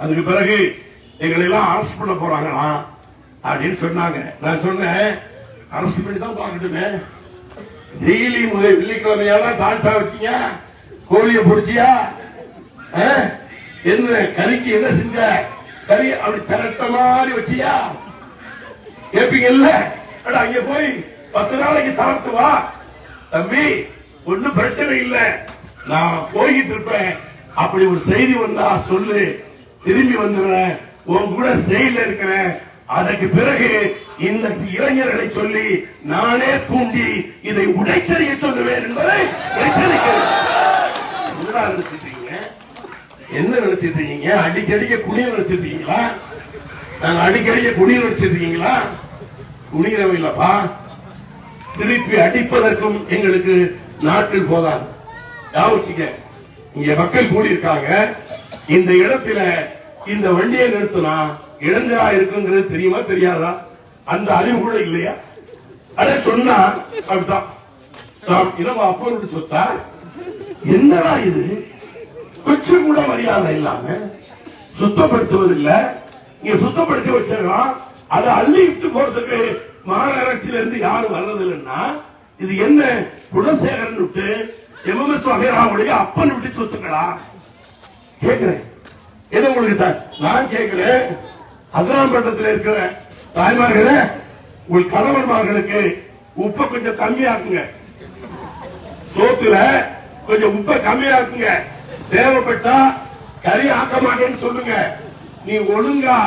அதுக்கு பிறகு எங்களை எல்லாம் அரசு பண்ண போறாங்களா அப்படின்னு சொன்னாங்க. நான் சொன்னேன், அரசு பண்ணி தான் பாக்கட்டுமே. டெய்லி முதல் வெள்ளிக்கிழமையெல்லாம் தாழ்ச்சா வச்சீங்க, கோழிய பொடிச்சியா, என்ன கறிக்கு என்ன செஞ்ச, கறி அப்படி திரட்ட மாதிரி வச்சியா கேப்பீங்கல்ல. அங்க போய் 10 நாளைக்கு சாப்பிட்டு வா தம்பி, ஒன்னும் பிரச்சனை இல்ல, நான் போயிட்டு இருப்பேன். அப்படி ஒரு செய்தி வந்தா சொல்லு, திரும்பி வந்துடுறேன், உன் கூட செயல இருக்கிறேன். அதற்கு பிறகு இந்த இளைஞர்களை சொல்லி நானே தூண்டி இதை உடைத்தறிய சொல்லுவேன் என்பதை எச்சரிக்கிறேன். என்ன நினைச்சிட்டு இருக்கீங்க? அடிக்கடிக்க குடிநீர் வச்சிருக்கீங்களா? நாங்க அடிக்கடிக்க குடிநீர் வச்சிருக்கீங்களா? குடிநீர் இல்லப்பா, திருப்பி அடிப்பதற்கும் எங்களுக்கு நாட்டில் போதாது. யோசிக்க, இங்க மக்கள் கூடி இருக்காங்க. இந்த இடத்துல இந்த வண்டியை நிறுத்தினா இளைஞரா இருக்குங்கிறது தெரியுமா தெரியாதா? அந்த அறிவு கூட இல்லையா? அதை சொன்னா அப்படிதான் அப்பனுடைய சொத்தா என்னடா இது? கொஞ்சம் கூட மரியாதை இல்லாம சுத்தப்படுத்துவதில்லை. இங்க சுத்தப்படுத்தி வச்சிருக்கான், அதை அள்ளி விட்டு போறதுக்கு மாநகராட்சியில இருந்து யாரும் வர்றதில்லைன்னா இது என்ன? குணசேகரன் விட்டு எம்எம்எஸ் வகைராவுடைய அப்பன் விட்டு சொத்துக்களா? கேட்கிறேன். எது உங்களுக்கு நான் கேட்கிறேன். அதிராம்பட்டத்தில் இருக்கிற தாய்மார்களே, உங்கள் கணவன்மார்களுக்கு உப்பை கொஞ்சம் கம்மியாக்குங்க, சோத்துல கொஞ்சம் உப்பை கம்மியாக்குங்க. தேவைப்பட்டா கறி ஆக்க மாட்டேன்னு சொல்லுங்க. நீ ஒழுங்கா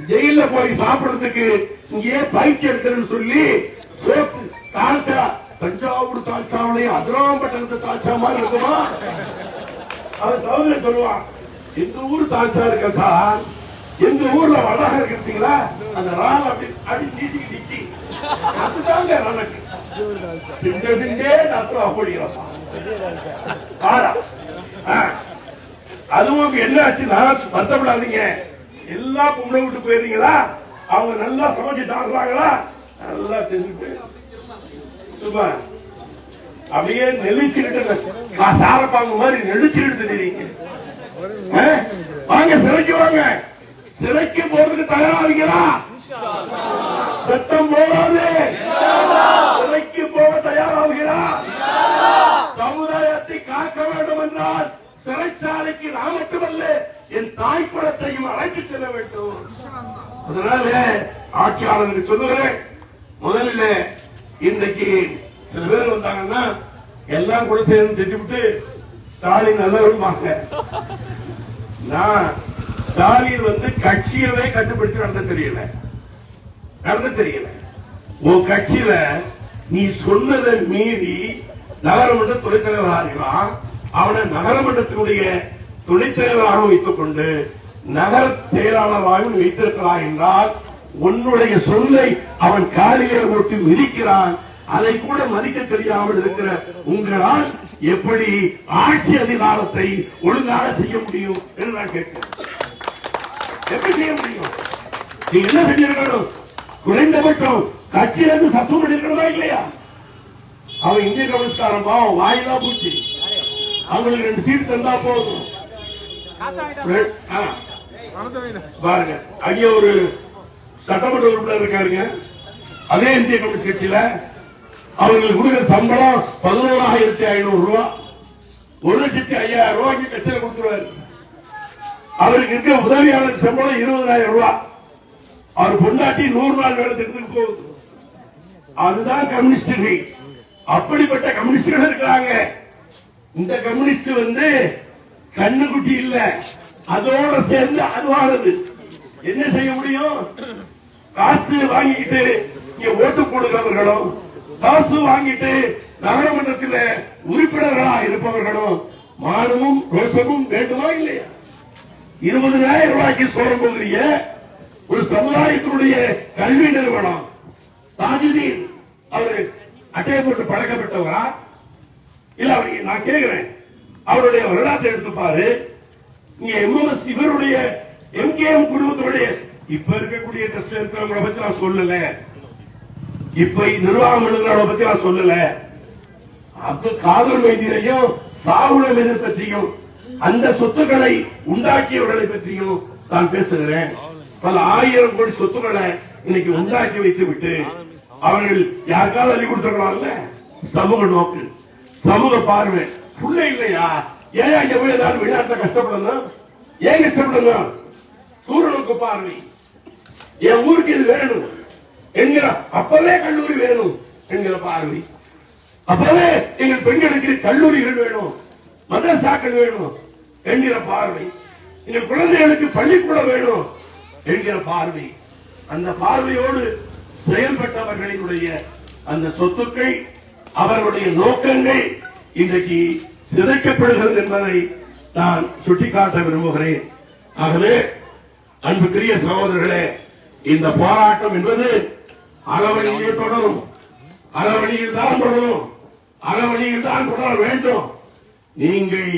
ஜெயில போய் சாப்பிடுறதுக்கு இங்கே பயிற்சி எடுக்கிறேன்னு சொல்லி சோப்பு தாழ்ச்சா, தஞ்சாவூர் தாழ்ச்சாவிலையும் அதிராம்பட்டணத்து தாழ்ச்சா மாதிரி இருக்குமா? அவன் சகோதரி சொல்லுவான், எங்க ஊர் தாழ்ச்சா இருக்க சார், எங்க ஊர்ல வடக இருக்கிறீங்களா, அந்த ரால் அப்படி அடி நீட்டிக்கு நிக்கி, அதுதாங்க ரனக்கு நசா போடுகிறப்பா. அதுவும் என்ன ஆச்சுன்னா, வருத்தப்படாதீங்க, எல்லா பொம்பளை விட்டு போயிருந்தீங்களா, அவங்க நல்லா சமைச்சு சாப்பிடுறாங்களா, நல்லா தெரிஞ்சுட்டு சும்மா அப்படியே நெளிச்சுக்கிட்டு சாரப்பாங்க மாதிரி நெளிச்சுக்கிட்டு தெரியுங்க. வாங்க சிறைக்கு வாங்க, சிறைக்கு போறதுக்கு தயாராகிறா? சட்டம் போகாது, சிறைக்கு போக தயாராகிறா? சமுதாயத்தை காக்க வேண்டும் என்றால் சிறைச்சாலைக்கு நான் மட்டுமல்ல, என் தாய் குலத்தையும் அழைத்து செல்ல வேண்டும். அதனால ஆட்சியாளருக்கு சொல்லுகிறேன், முதல்ல இன்றைக்கு சில பேர் வந்தாங்கன்னா எல்லாம் கூட சேர்ந்து திட்டிவிட்டு ஸ்டாலின் நல்லவருமாங்க. நான் ஸ்டாலின் கட்சியவே கட்டுப்படுத்தி நடத்த தெரியல. உன் கட்சியில நீ சொன்னதை மீறி நகரமன்ற துணைத் தலைவர் ஆகிறான். அவனை நகரமன்றத்தினுடைய துணைத் தலைவராக வைத்துக் கொண்டு நகர செயலாளராகவும் வைத்திருக்கிறான் என்றால் உன்னுடைய சொல்லை அவன் காலிலே போட்டு மிதிக்கிறான். அதை கூட மதிக்க தெரியாமல் இருக்கிற உங்களால் எப்படி ஆட்சி அதிகாரத்தை ஒழுங்காக செய்ய முடியும் என்று நான் கேட்கிறேன். எப்படி செய்ய முடியும்? நீங்க என்ன செஞ்சிருக்கணும்? குறைந்தபட்சம் கட்சியிலிருந்து சஸ்பெண்ட் பண்ணிருக்கணுமா இல்லையா? அவன் இந்திய கம்யூனிஸ்ட்காரன் பாவம், வாயிலாம் பூச்சி, அவங்களுக்கு 2 சீட் தந்தா போதும். பாருங்க, அங்கே ஒரு சட்டமன்ற உறுப்பினர் இருக்காருங்க, அதே இந்திய கம்யூனிஸ்ட் கட்சியில அவங்களுக்கு கொடுக்கிற சம்பளம் 11,500 ரூபாய், 1,05,000 ரூபாய்க்கு கட்சியில கொடுத்துருவாரு. அவருக்கு இருக்க உதவியாளர் சம்பளம் 20,000 ரூபாய். அவர் பொண்டாட்டி 100 நாள் வேலை திட்டத்துக்கு போகுது. அதுதான் கம்யூனிஸ்ட். அப்படிப்பட்ட கம்யூனிஸ்டுகள் இருக்கிறாங்க. இந்த கம்யூனிஸ்ட் கண்ணுக்குட்டி இல்ல, அதோட சேர்ந்து அதுவானது. என்ன செய்ய முடியும்? காசு வாங்கிட்டு இங்க ஓட்டு போடுகிறவர்களும், காசு வாங்கிட்டு நகரமன்றத்தில் உறுப்பினர்களா இருப்பவர்களும் மானமும் ரோஷமும் வேண்டுமா இல்லையா? 20,000 ரூபாய்க்கு சொல்ல போகிறிய ஒரு சமுதாயத்தினுடைய கல்வி நிறுவனம் தாஜுதீன், அவரு அட்டையை போட்டு பழக்கப்பட்டவரா இல்ல? அவருக்கு நான் கேட்கிறேன், அவருடைய வரலாற்றை எடுத்துப்பாரு. இங்க எம்எம்எஸ் இவருடைய எம்கேஎம் குடும்பத்தினுடைய இப்ப இருக்கக்கூடிய ட்ரஸ்ட்ல இருக்கிறவங்களை பத்தி நான் சொல்லல, இப்ப நிர்வாகம் எழுதுறவங்களை பத்தி நான் சொல்லல. அப்துல் காதர் வைத்தியரையும் சாவுல பற்றியும் அந்த சொத்துக்களை உண்டாக்கியவர்களை பற்றியும் நான் பேசுகிறேன். பல ஆயிரம் கோடி சொத்துக்களை இன்னைக்கு உண்டாக்கி வைத்து விட்டு அவர்கள் யாருக்காவது அள்ளி கொடுத்துருக்கலாம்ல. சமூக நோக்கு, சமூக பார்வை புள்ள இல்லையா? ஏன் அங்க போய் ஏதாவது வெளிநாட்டுல கஷ்டப்படணும்? ஏன் கஷ்டப்படணும்? சூழலுக்கு பார்வை, என் ஊருக்கு இது வேணும் என்கிற அப்பவே கல்லூரி வேணும் என்கிற பார்வை, அப்பவே எங்கள் பெண்களுக்கு கல்லூரிகள் வேணும், மதரசாக்கள் வேணும் என்கிற பார்வை, எங்கள் குழந்தைகளுக்கு பள்ளிக்கூடம் வேணும் என்கிற பார்வை. அந்த பார்வையோடு செயல்பட்டவர்களினுடைய அந்த சொத்துக்கள், அவர்களுடைய நோக்கங்கள் இன்றைக்கு சிதைக்கப்படுகிறது என்பதை நான் சுட்டிக்காட்ட விரும்புகிறேன். ஆகவே அன்புக்குரிய சகோதரர்களே, இந்த போராட்டம் என்பது அறவழியிலே தொடரும், அறவழியில் தான் தொடரும், அறவழியில் தான் தொடர வேண்டும். நீங்கள்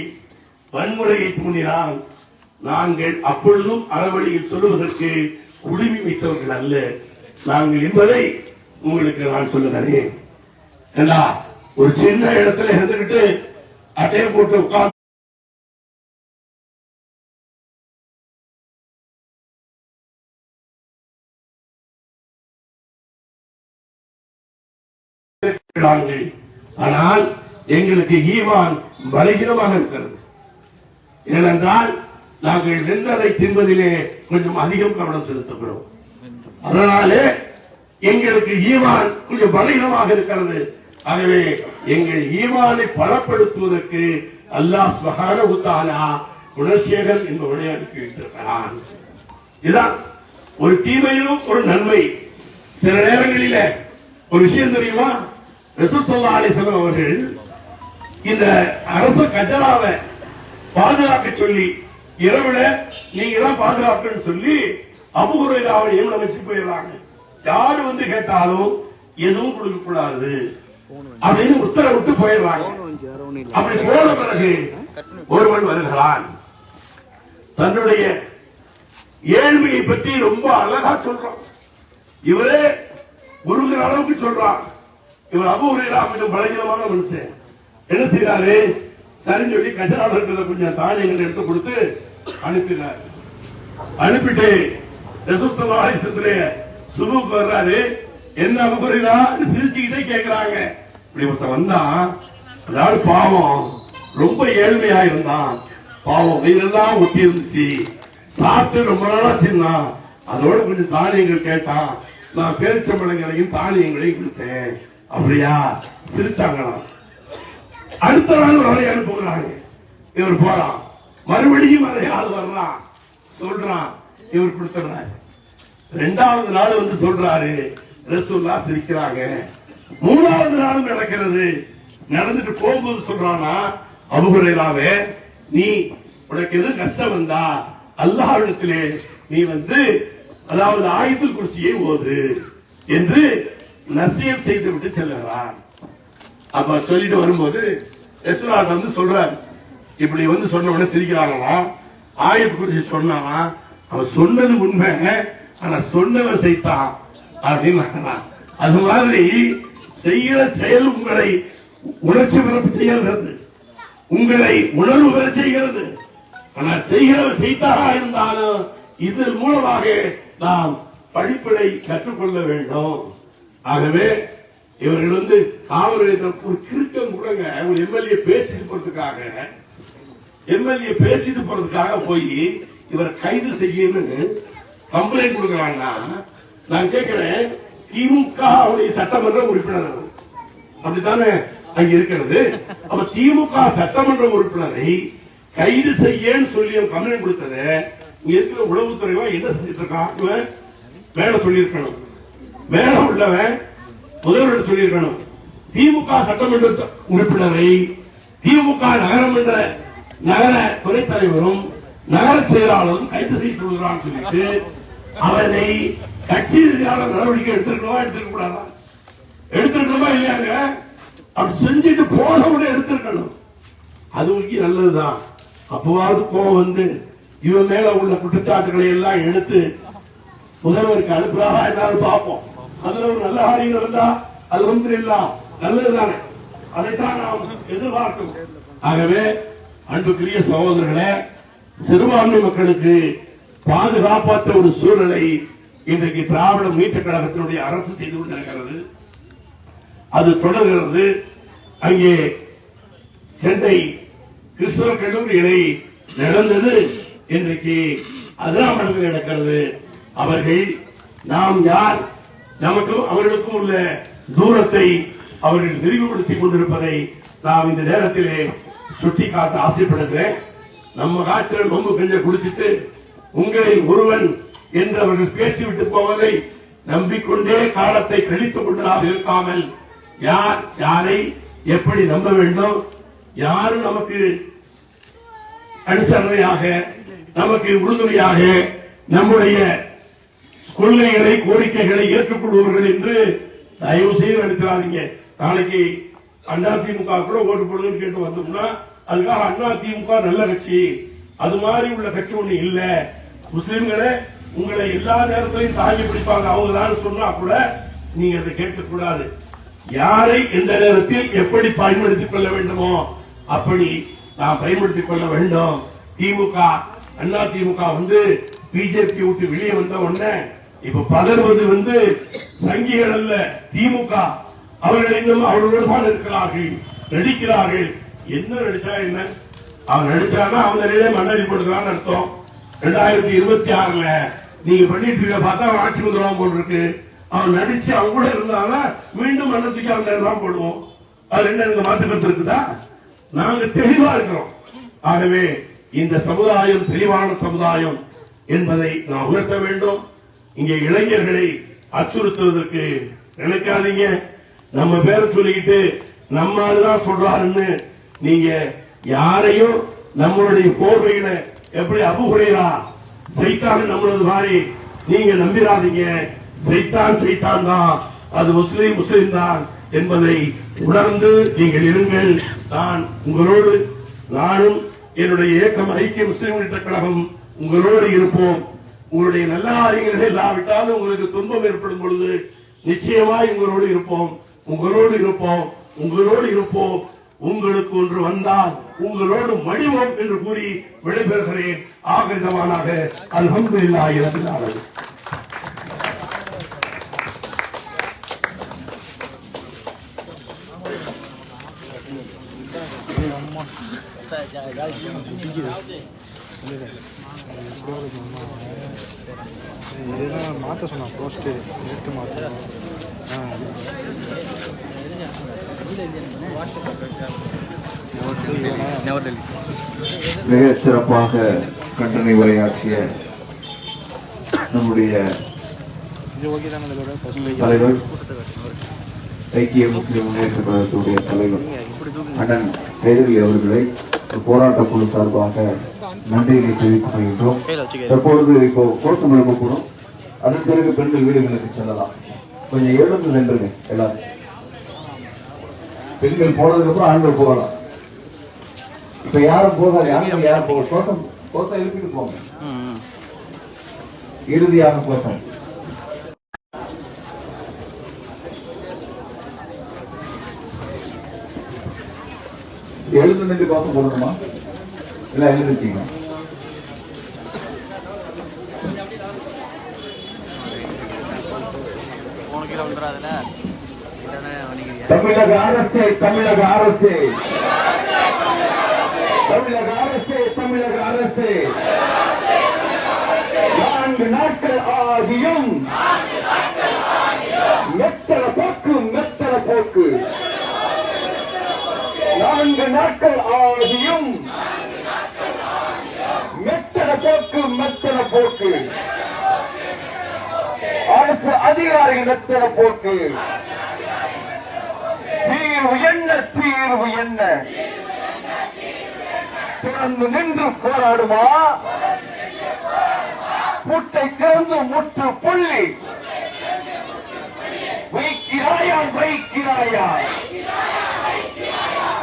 வன்முறையை தூண்டினால் நாங்கள் அப்பொழுதும் அறவழியில் சொல்லுவதற்கு உரிமை வைத்தவர்கள் அல்ல நாங்கள் என்பதை உங்களுக்கு நான் சொல்லுகிறேன். ஒரு சின்ன இடத்துல இருந்துகிட்டு அதே போட்டு உட்கார்ந்து ஆனால் எங்களுக்கு ஈமான் பலகீனமாக இருக்கிறது. ஏனென்றால் நாங்கள் வெந்ததை தின்பதிலே கொஞ்சம் அதிகம் கவனம் செலுத்துகிறோம். அதனாலே எங்களுக்கு ஈமான் கொஞ்சம் பலகீனமாக இருக்கிறது. ஆகவே எங்கள் ஈமானை பலப்படுத்துவதற்கு அல்லாஹ் சுப்ஹானஹு வ தஆலா குணசேகர் என்பவனை அனுப்பி வைத்திருக்கிறான். இதுதான் ஒரு தீமையிலும் ஒரு நன்மை. சில நேரங்களில ஒரு விஷயம் தெரியுமா? ரசூல் ஸல்லல்லாஹு அலைஹி வஸல்லம் அவர்கள் இந்த அரச கஜராவை பாதுகாக்க சொல்லி இரவுல நீங்க தான் பாதுகாப்புன்னு சொல்லி அபூ ஹுரைராவை நியமனம் வச்சு போயிடுறாங்க. யாரு வந்து கேட்டாலும் எதுவும் கொடுக்க கூடாது அப்படின்னு உத்தரவிட்டு போயிடுறாங்க. அப்படி போன பிறகு ஒருவன் வருகிறான், தன்னுடைய ஏழ்மையை பற்றி ரொம்ப அழகா சொல்றான். இவரே குருங்கிற அளவுக்கு சொல்றான். இவர் அபூ ஹுரைரா கொஞ்சம் பலகீனமான மனுஷன். என்ன செய்யறாரு? சரின்னு சொல்லி கஜரால இருக்கிறத கொஞ்சம் தானியங்கள் எடுத்து கொடுத்து அனுப்பினார். அனுப்பிட்டு ரசூல் ஸல்லல்லாஹு அலைஹி வஸல்லம் சுபுக்கு வர்றாரு. என்ன அபூ ஹுரைரா சிரிச்சுக்கிட்டே கேக்குறாங்க. இப்படி ஒருத்தன் வந்தான், அதாவது பாவம் ரொம்ப ஏழ்மையா இருந்தான், பாவம் வயிறெல்லாம் ஒட்டி இருந்துச்சு, சாப்பிட்டு ரொம்ப நாளா சின்னான், அதோட கொஞ்சம் தானியங்கள் கேட்டான், நான் பேரிச்சம்பழங்களையும் தானியங்களையும் கொடுத்தேன். அப்படியா? சிரிச்சாங்களாம். அடுத்த நாள் வரை அனுப்புகிறாங்க. இவர் போறான், மறுபடியும் அதை ஆள் வர்றான், சொல்றான், இவர் கொடுத்துறாரு. இரண்டாவது நாள் வந்து சொல்றாரு, ரசூலுல்லாஹ் சிரிக்கிறாங்க. மூணாவது நாளும் நடக்கிறது. நடந்துட்டு போகும்போது சொல்றானா, அபூ ஹுரைராவே, நீ உனக்கு எது கஷ்டம் வந்தா அல்லாஹ்விடத்திலே நீ வந்து அதாவது ஆயத்துல் குர்சியை ஓது என்று நசியத் செய்து விட்டு செல்லுகிறான். அப்ப சொல்லிட்டு வரும்போது ரசூலுல்லாஹ் வந்து சொல்றார், இப்படி வந்து சொன்ன உடனே சிரிக்கிறாங்களா? ஆயத்துல் குர்சி சொன்னானா? அவன் சொன்னது உண்மை, ஆனா சொன்னவன் செய்தான் அப்படின்னு. அது மாதிரி செய்கிற செயல் உங்களை உணர்ச்சி பிறப்பு செய்கிறது, உங்களை உணர்வு பெற செய்கிறது. ஆனால் செய்கிறவர் செய்தாரா இருந்தாலும் இதன் மூலமாக நாம் படிப்பை கற்றுக்கொள்ள வேண்டும். ஆகவே இவர்கள் வந்து காவல் நிலையத்தில் ஒரு கிறுக்கம் கூடங்க ஒரு எம்எல்ஏ பேசிட்டு போறதுக்காக போய் இவர் கைது செய்யணும்னு கம்ப்ளைண்ட் கொடுக்கறாங்கன்னா, நான் கேட்கிறேன், திமுக சட்டமன்ற உறுப்பினர் அப்படித்தானே அங்க இருக்கிறது. அப்ப திமுக சட்டமன்ற உறுப்பினரை கைது செய்யன்னு சொல்லி கம்ப்ளைண்ட் கொடுத்தது இங்க இருக்கிற உளவுத்துறைவா என்ன செஞ்சிட்டு இருக்கான்? இவன் மேல சொல்லியிருக்கணும், மேல உள்ளவன் முதல்வர் சொல்லியிருக்கணும், திமுக சட்டமன்ற உறுப்பினரை திமுக நகரமன்ற நகர துணைத் தலைவரும் நகர செயலாளரும் கைது செய்ய சொல்கிறான்னு சொல்லிட்டு அவனை கட்சி ரீதியான நடவடிக்கை எடுத்திருக்கணுமா இல்லையாங்க? அப்படி செஞ்சுட்டு போன கூட எடுத்திருக்கணும். அது நல்லதுதான். அப்பவாவது கோவம் வந்து இவன் மேல உள்ள குற்றச்சாட்டுகளை எல்லாம் எடுத்து முதல்வருக்கு அனுப்புறாரா எல்லாரும் பார்ப்போம். அதுல ஒரு நல்ல காரியம் இருந்தா அது அல்ஹம்துலில்லாஹ் நல்லதுதானே, அதைத்தான் நாம் எதிர்பார்க்கிறோம். ஆகவே அன்புக்குரிய சகோதரர்களே, சிறுபான்மை மக்களுக்கு பாதுகாப்பற்ற ஒரு சூழலை இன்றைக்கு திராவிட முன்னேற்றக் கழகத்தினுடைய அரசு செய்து கொண்டிருக்கிறது. அது தொடர்கிறது. அங்கே சென்னை கிறிஸ்தவ கல்லூரிகளை நடந்தது. இன்றைக்கு அதிராமணத்தில் நடக்கிறது. அவர்கள் நாம் யார், நமக்கும் அவர்களுக்கும் உள்ள தூரத்தை அவர்கள் விரிவுபடுத்திக் கொண்டிருப்பதை நாம் இந்த நேரத்திலே சுட்டிக்காட்ட ஆசைப்படுகிறேன். நம்ம காய்ச்சல் நொம்பு கொஞ்சம் குடிச்சிட்டு உங்களில் ஒருவன் என்று அவர்கள் பேசிவிட்டு போவதை நம்பிக்கொண்டே காலத்தை கழித்துக் கொண்டதாக இருக்காமல் யார் யாரை எப்படி நம்ப வேண்டும், யாரும் நமக்கு அனுசரணையாக நமக்கு உறுதுணையாக நம்முடைய கொள்கைகளை கோரிக்கைகளை ஏற்றுக்கொள்வார்கள் என்று தயவு செய்து நினைக்கிறாதீங்க. நாளைக்கு அதிமுக கூட ஓட்டு போடுங்கன்னு கேட்டு வந்தோம்னா அதுக்காக அதிமுக நல்ல கட்சி அது மாதிரி உள்ள கட்சி ஒண்ணு இல்ல. முஸ்லிம்களை உங்களை எல்லா நேரத்திலையும் தாங்கி பிடிப்பாங்க அவங்க தான் சொன்னா கூட நீங்க அதை கேட்கக்கூடாது. யாரை எந்த நேரத்தில் எப்படி பயன்படுத்திக் கொள்ள வேண்டுமோ அப்படி நாம் பயன்படுத்திக் கொள்ள வேண்டும். திமுக அதிமுக பிஜேபி விட்டு வெளியே வந்த உடனே இப்ப பதறுவது சங்கிகள் அல்ல, திமுக அவர்கள் இன்னும் அவர்களோடு தான் இருக்கிறார்கள், நடிக்கிறார்கள். என்ன நடிச்சா என்ன, அவன் நடிச்சானா அவன் நிலையிலே மண்ணறி போடுகிறான்னு அர்த்தம். 2026 நீங்க பண்ணிட்டு இருக்க பார்த்தா அவன் ஆட்சி வந்துடுவான் போல் இருக்கு. அவன் நடிச்சு அவங்க கூட இருந்தானா மீண்டும் மன்னத்துக்கு அவன் எல்லாம் போடுவோம். அது என்ன மாற்று கருத்து இருக்குதா? நாங்க தெளிவா இருக்கிறோம். ஆகவே இந்த சமுதாயம் தெளிவான சமுதாயம் என்பதை நாம் உணர்த்த வேண்டும். இங்கே இளைஞர்களை அச்சுறுத்துவதற்கு நினைக்காதீங்க. நம்ம பேரை சொல்லிக்கிட்டு நம்ம ஆளுதான் சொல்றாருன்னு நீங்க யாரையும் நம்மளுடைய போர்வையில எப்படி அபுகுறையா சைத்தான் நம்மளது மாதிரி நீங்க நம்பிராதீங்க. சைத்தான் சைத்தான் தான், அது முஸ்லீம் முஸ்லீம் தான் என்பதை உணர்ந்து நீங்கள் இருங்கள். நான் உங்களோடு, நானும் என்னுடைய இயக்கம் ஐக்கிய முஸ்லிம் முன்னேற்றக் கழகம் உங்களோடு இருப்போம். உங்களுடைய நல்ல காரியங்கள் இல்லாவிட்டாலும் உங்களுக்கு துன்பம் ஏற்படும் பொழுது நிச்சயமாய் உங்களோடு இருப்போம், உங்களோடு இருப்போம், உங்களோடு இருப்போம். உங்களுக்கு ஒன்று வந்தால் உங்களோடு மடிவோம் என்று கூறி விடைபெறுகிறேன். ஆகிரமானாக அல்ஹம்துலில்லாஹி ரப்பில் ஆலமீன். மாற்ற சொன்னா போஸ்ட் எடுத்து மாற்ற மிக சிறப்பாக கண்டனை உரையாற்றிய நம்முடைய தலைவர், ஐக்கிய முஸ்லிம் முன்னேற்ற கழகத்துடைய தலைவர் அண்ணன் கைதலி அவர்களை போராட்ட குழு சார்பாக நன்றியை தெரிவித்துக் கொள்கின்றோம். தற்பொழுது இப்போ கோஷம் எழுப்பக்கூடும். அதன் பிறகு பெண்கள் வீடுகளுக்கு செல்லலாம். கொஞ்சம் எழுந்து நின்றுங்க எல்லாரும். பெண்கள் போனதுக்கு அப்புறம் ஆண்கள் போகலாம். இப்ப யாரும் போகாது, ஆண்கள் யாரும் போக கோஷம் கோஷம் எழுப்பிட்டு போங்க. இறுதியாக கோஷம் எழுந்து நின்று கோஷம் போடணுமா? இல்ல எழுந்து வச்சுங்க. தமிழக அரசு, தமிழக அரசு, தமிழக அரசு, தமிழக அரசு 4 நாட்கள் ஆகியும் மெத்தல போக்கு, மெத்தல போக்கு. 4 நாட்கள் ஆகியும் மெத்தல போக்கு, மெத்தல போக்கு. அரசு அதிகாரிகள் மெத்தல போக்கு. தீர்வு என்ன, தீர்வு என்ன? தொடர்ந்து நின்று போராடுமா? முட்டை திறந்து முற்று புள்ளி வைக்கிறாயா, வைக்கிறாயா?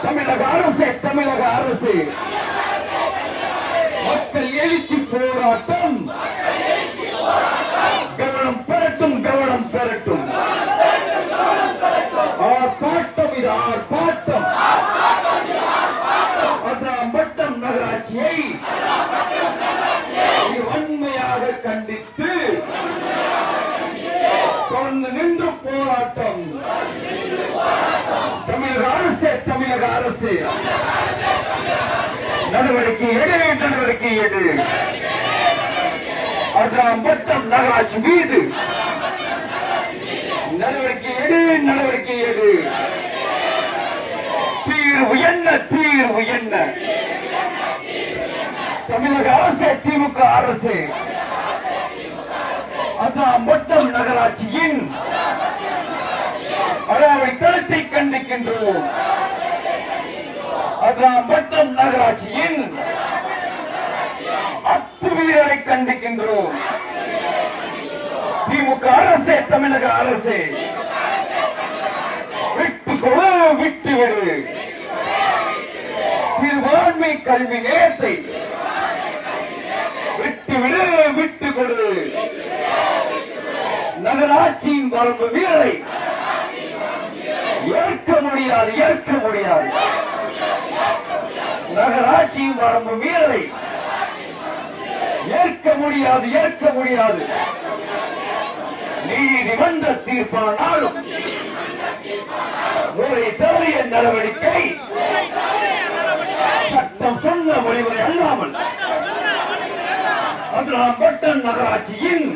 தமிழக அரசு, தமிழக அரசு மக்கள் எழுச்சி போராட்டம் கவனம் பெறட்டும், கவனம் பெறட்டும். ஆர்ப்பாட்டம், இது ஆர்ப்பாட்டம். அதிராம்பட்டம் நகராட்சியை வன்மையாக போராட்டம். தமிழக அரசு நடவடிக்கை எடு. அதாம்பட்டம் நகராட்சி மீது நடவடிக்கை எடு. தீர்வு என்ன? தமிழக அரசு, திமுக அரசு, அதாம்பட்டம் நகராட்சியின் அடாவடித்தனத்தை கண்டிக்கின்றோம். அதாம்பட்டம் நகராட்சியின் அத்துமீறலை கண்டிக்கின்றோம். திமுக அரசு, தமிழக அரசு, விட்டுவிடு. சிறுபான்மை கல்வி நிலையத்தை விட்டுக்கொடு. நகராட்சியின் வரம்பு மீறலை ஏற்க முடியாது. நகராட்சியின் வரம்பு மீறலை ஏற்க முடியாது. நீதிமன்ற தீர்ப்பானாலும் முறை தவறிய நடவடிக்கை சட்டம் சொன்ன வழிமுறை அல்லாமல் அதாம்பட்டம் நகராட்சியின்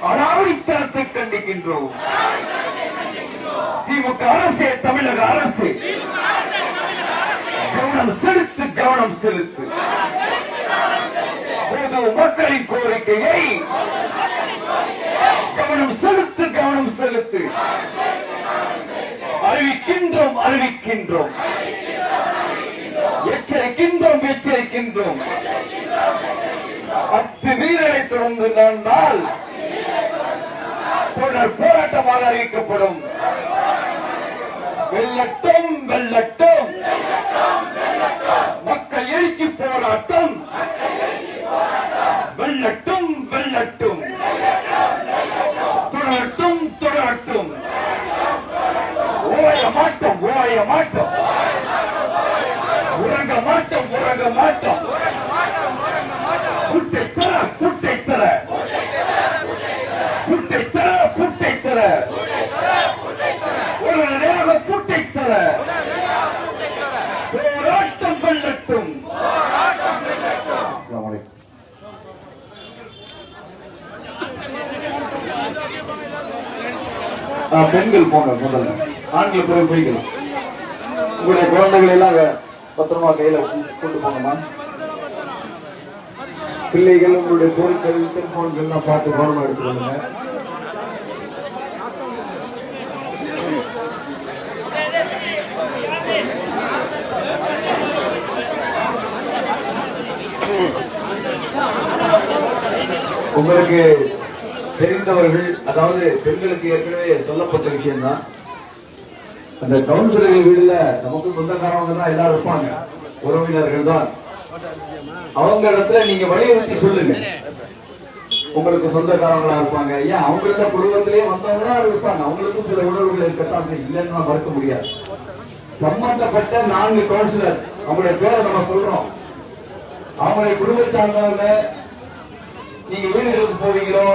அடாவடித்தனத்தை கண்டிக்கின்றோம். திமுக அரசு, தமிழக அரசு, கவனம் செலுத்து. பொது மக்களின் கோரிக்கையை கவனம் செலுத்து. அறிவிக்கின்றோம். எச்சரிக்கின்றோம். அத்துமீறலை தொடர்ந்து நடந்தால் தொடர் போராட்டமாக அறிவிக்கப்படும். வெல்லட்டும் மக்கள் எழுச்சி போராட்டம். வெல்லட்டும் தொடரட்டும். ஓய மாட்டோம். உறங்க மாட்டோம். புட்டை தர. உடனடியாக புட்டை தர. போராட்டம் வெல்லட்டும். பெண்கள் போங்க முதல்ல, ஆண்கள் பிறகு போய்க்கலாம். உங்களுடைய குழந்தைகளை எல்லாம் பத்திரமா கையில கொண்டு போங்கம்மா. பிள்ளைகள் உங்களுடைய பொருட்கள், செல்போன்கள் எல்லாம் பார்த்து கவனமா எடுத்துக்கொள்ளுங்க. உங்களுக்கு தெரிந்தவர்கள், அதாவது பெண்களுக்கு ஏற்கனவே சொல்லப்பட்ட விஷயம் தான். அந்த கவுன்சிலர் வீடுல நமக்கு சொந்தக்காரவங்க தான் எல்லாரும் இருப்பாங்க, உறவினர்கள் தான். அவங்க இடத்துல நீங்க வலியுறுத்தி சொல்லுங்க. உங்களுக்கு சொந்தக்காரங்களா இருப்பாங்க, ஏன் அவங்கள குடும்பத்திலேயே வந்தவங்களா இருப்பாங்க, அவங்களுக்கும் சில உணர்வுகள் இருக்கத்தான் இல்லைன்னு மறுக்க முடியாது. சம்பந்தப்பட்ட 4 கவுன்சிலர், அவங்களுடைய பேரை நம்ம சொல்றோம். அவங்களுடைய குடும்ப சார்ந்தவங்க நீங்க வீடுகளுக்கு போவீங்களோ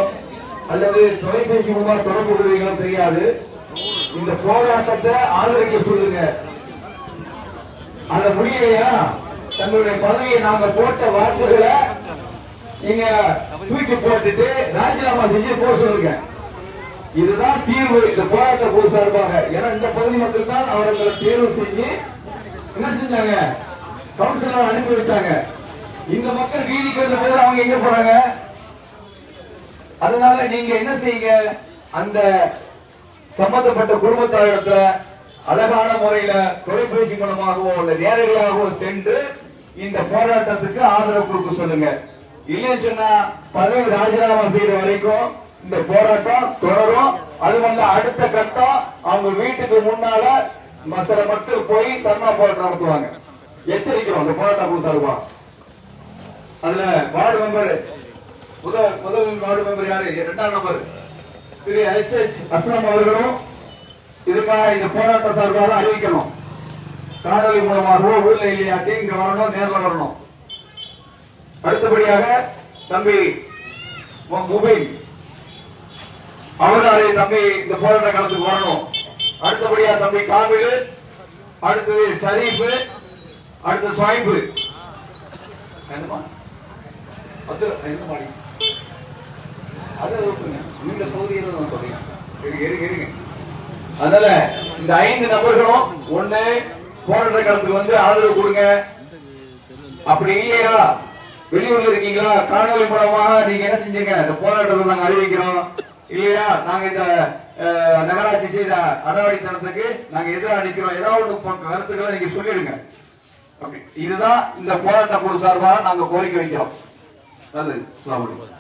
அல்லது தொலைபேசி மூலமா தொடர்பு கொள்வீங்களோ தெரியாது. இந்த போராட்டத்தை ஆதரிக்க சொல்லுங்க. அந்த முடியலையா, தங்களுடைய பதவியை நாங்க போட்ட வாக்குகளை நீங்க தூக்கி போட்டுட்டு ராஜினாமா செஞ்சு போக சொல்லுங்க. இதுதான் தீர்வு இந்த போராட்ட குழு சார்பாக. ஏன்னா இந்த பகுதி மக்கள் தான் அவர்களை தேர்வு செஞ்சு என்ன செஞ்சாங்க, கவுன்சிலர் அனுப்பி வச்சாங்க. இந்த மக்கள் வீதிக்கு வந்த போது அவங்க எங்க போறாங்க? அதனால நீங்க என்ன செய்யுங்க, அந்த சம்பந்தப்பட்ட குடும்பத்தாரிடத்துல அழகான முறையில தொலைபேசி மூலமாகவோ அல்ல நேரடியாகவோ சென்று இந்த போராட்டத்துக்கு ஆதரவு கொடுக்க சொல்லுங்க. இல்லைன்னு சொன்னா பதவி ராஜினாமா செய்யற வரைக்கும் இந்த போராட்டம் தொடரும். அதுவல்ல அடுத்த கட்டம் அவங்க வீட்டுக்கு முன்னால சில மக்கள் போய் தர்ணா போராட்டம் நடத்துவாங்க. எச்சரிக்கிறோம் அந்த போராட்டம் புதுசா. அதுல வார்டு மெம்பர் முதல் வார்டு மெம்பர் யாரு, 2ஆம் நம்பர் திரு HH அஸ்லாம் அவர்களும் இதுக்காக இந்த போராட்ட சார்பாக அறிவிக்கணும். காணொலி மூலமாகவோ ஊர்ல இல்லையாட்டி இங்க வரணும், நேரில் வரணும். அடுத்தபடியாக தம்பி முபைன் அவதாரி தம்பி இந்த போராட்ட களத்துக்கு வரணும். அடுத்தபடியா தம்பி காமிலு, அடுத்தது ஷரீஃபு, அடுத்து ஸ்வைப்பு. என்னமா அதனால இந்த 5 நபர்களும் ஒண்ணு போராட்ட களத்துக்கு வந்து ஆதரவு கொடுங்க. அப்படி இல்லையா வெளியூர்ல இருக்கீங்களா, காணொலி மூலமாக நீங்க என்ன செஞ்சீங்க, இந்த போராட்டத்தை நாங்க அறிவிக்கிறோம் இல்லையா, நாங்க இந்த நகராட்சி செய்த அடாவடித்தனத்துக்கு நாங்க எதிராக நிக்கிறோம், ஏதாவது கருத்துக்களை நீங்க சொல்லிடுங்க. இதுதான் இந்த போராட்ட குழு சார்பாக நாங்க கோரிக்கை வைக்கிறோம். நல்லது. அஸ்ஸலாமு அலைக்கும்.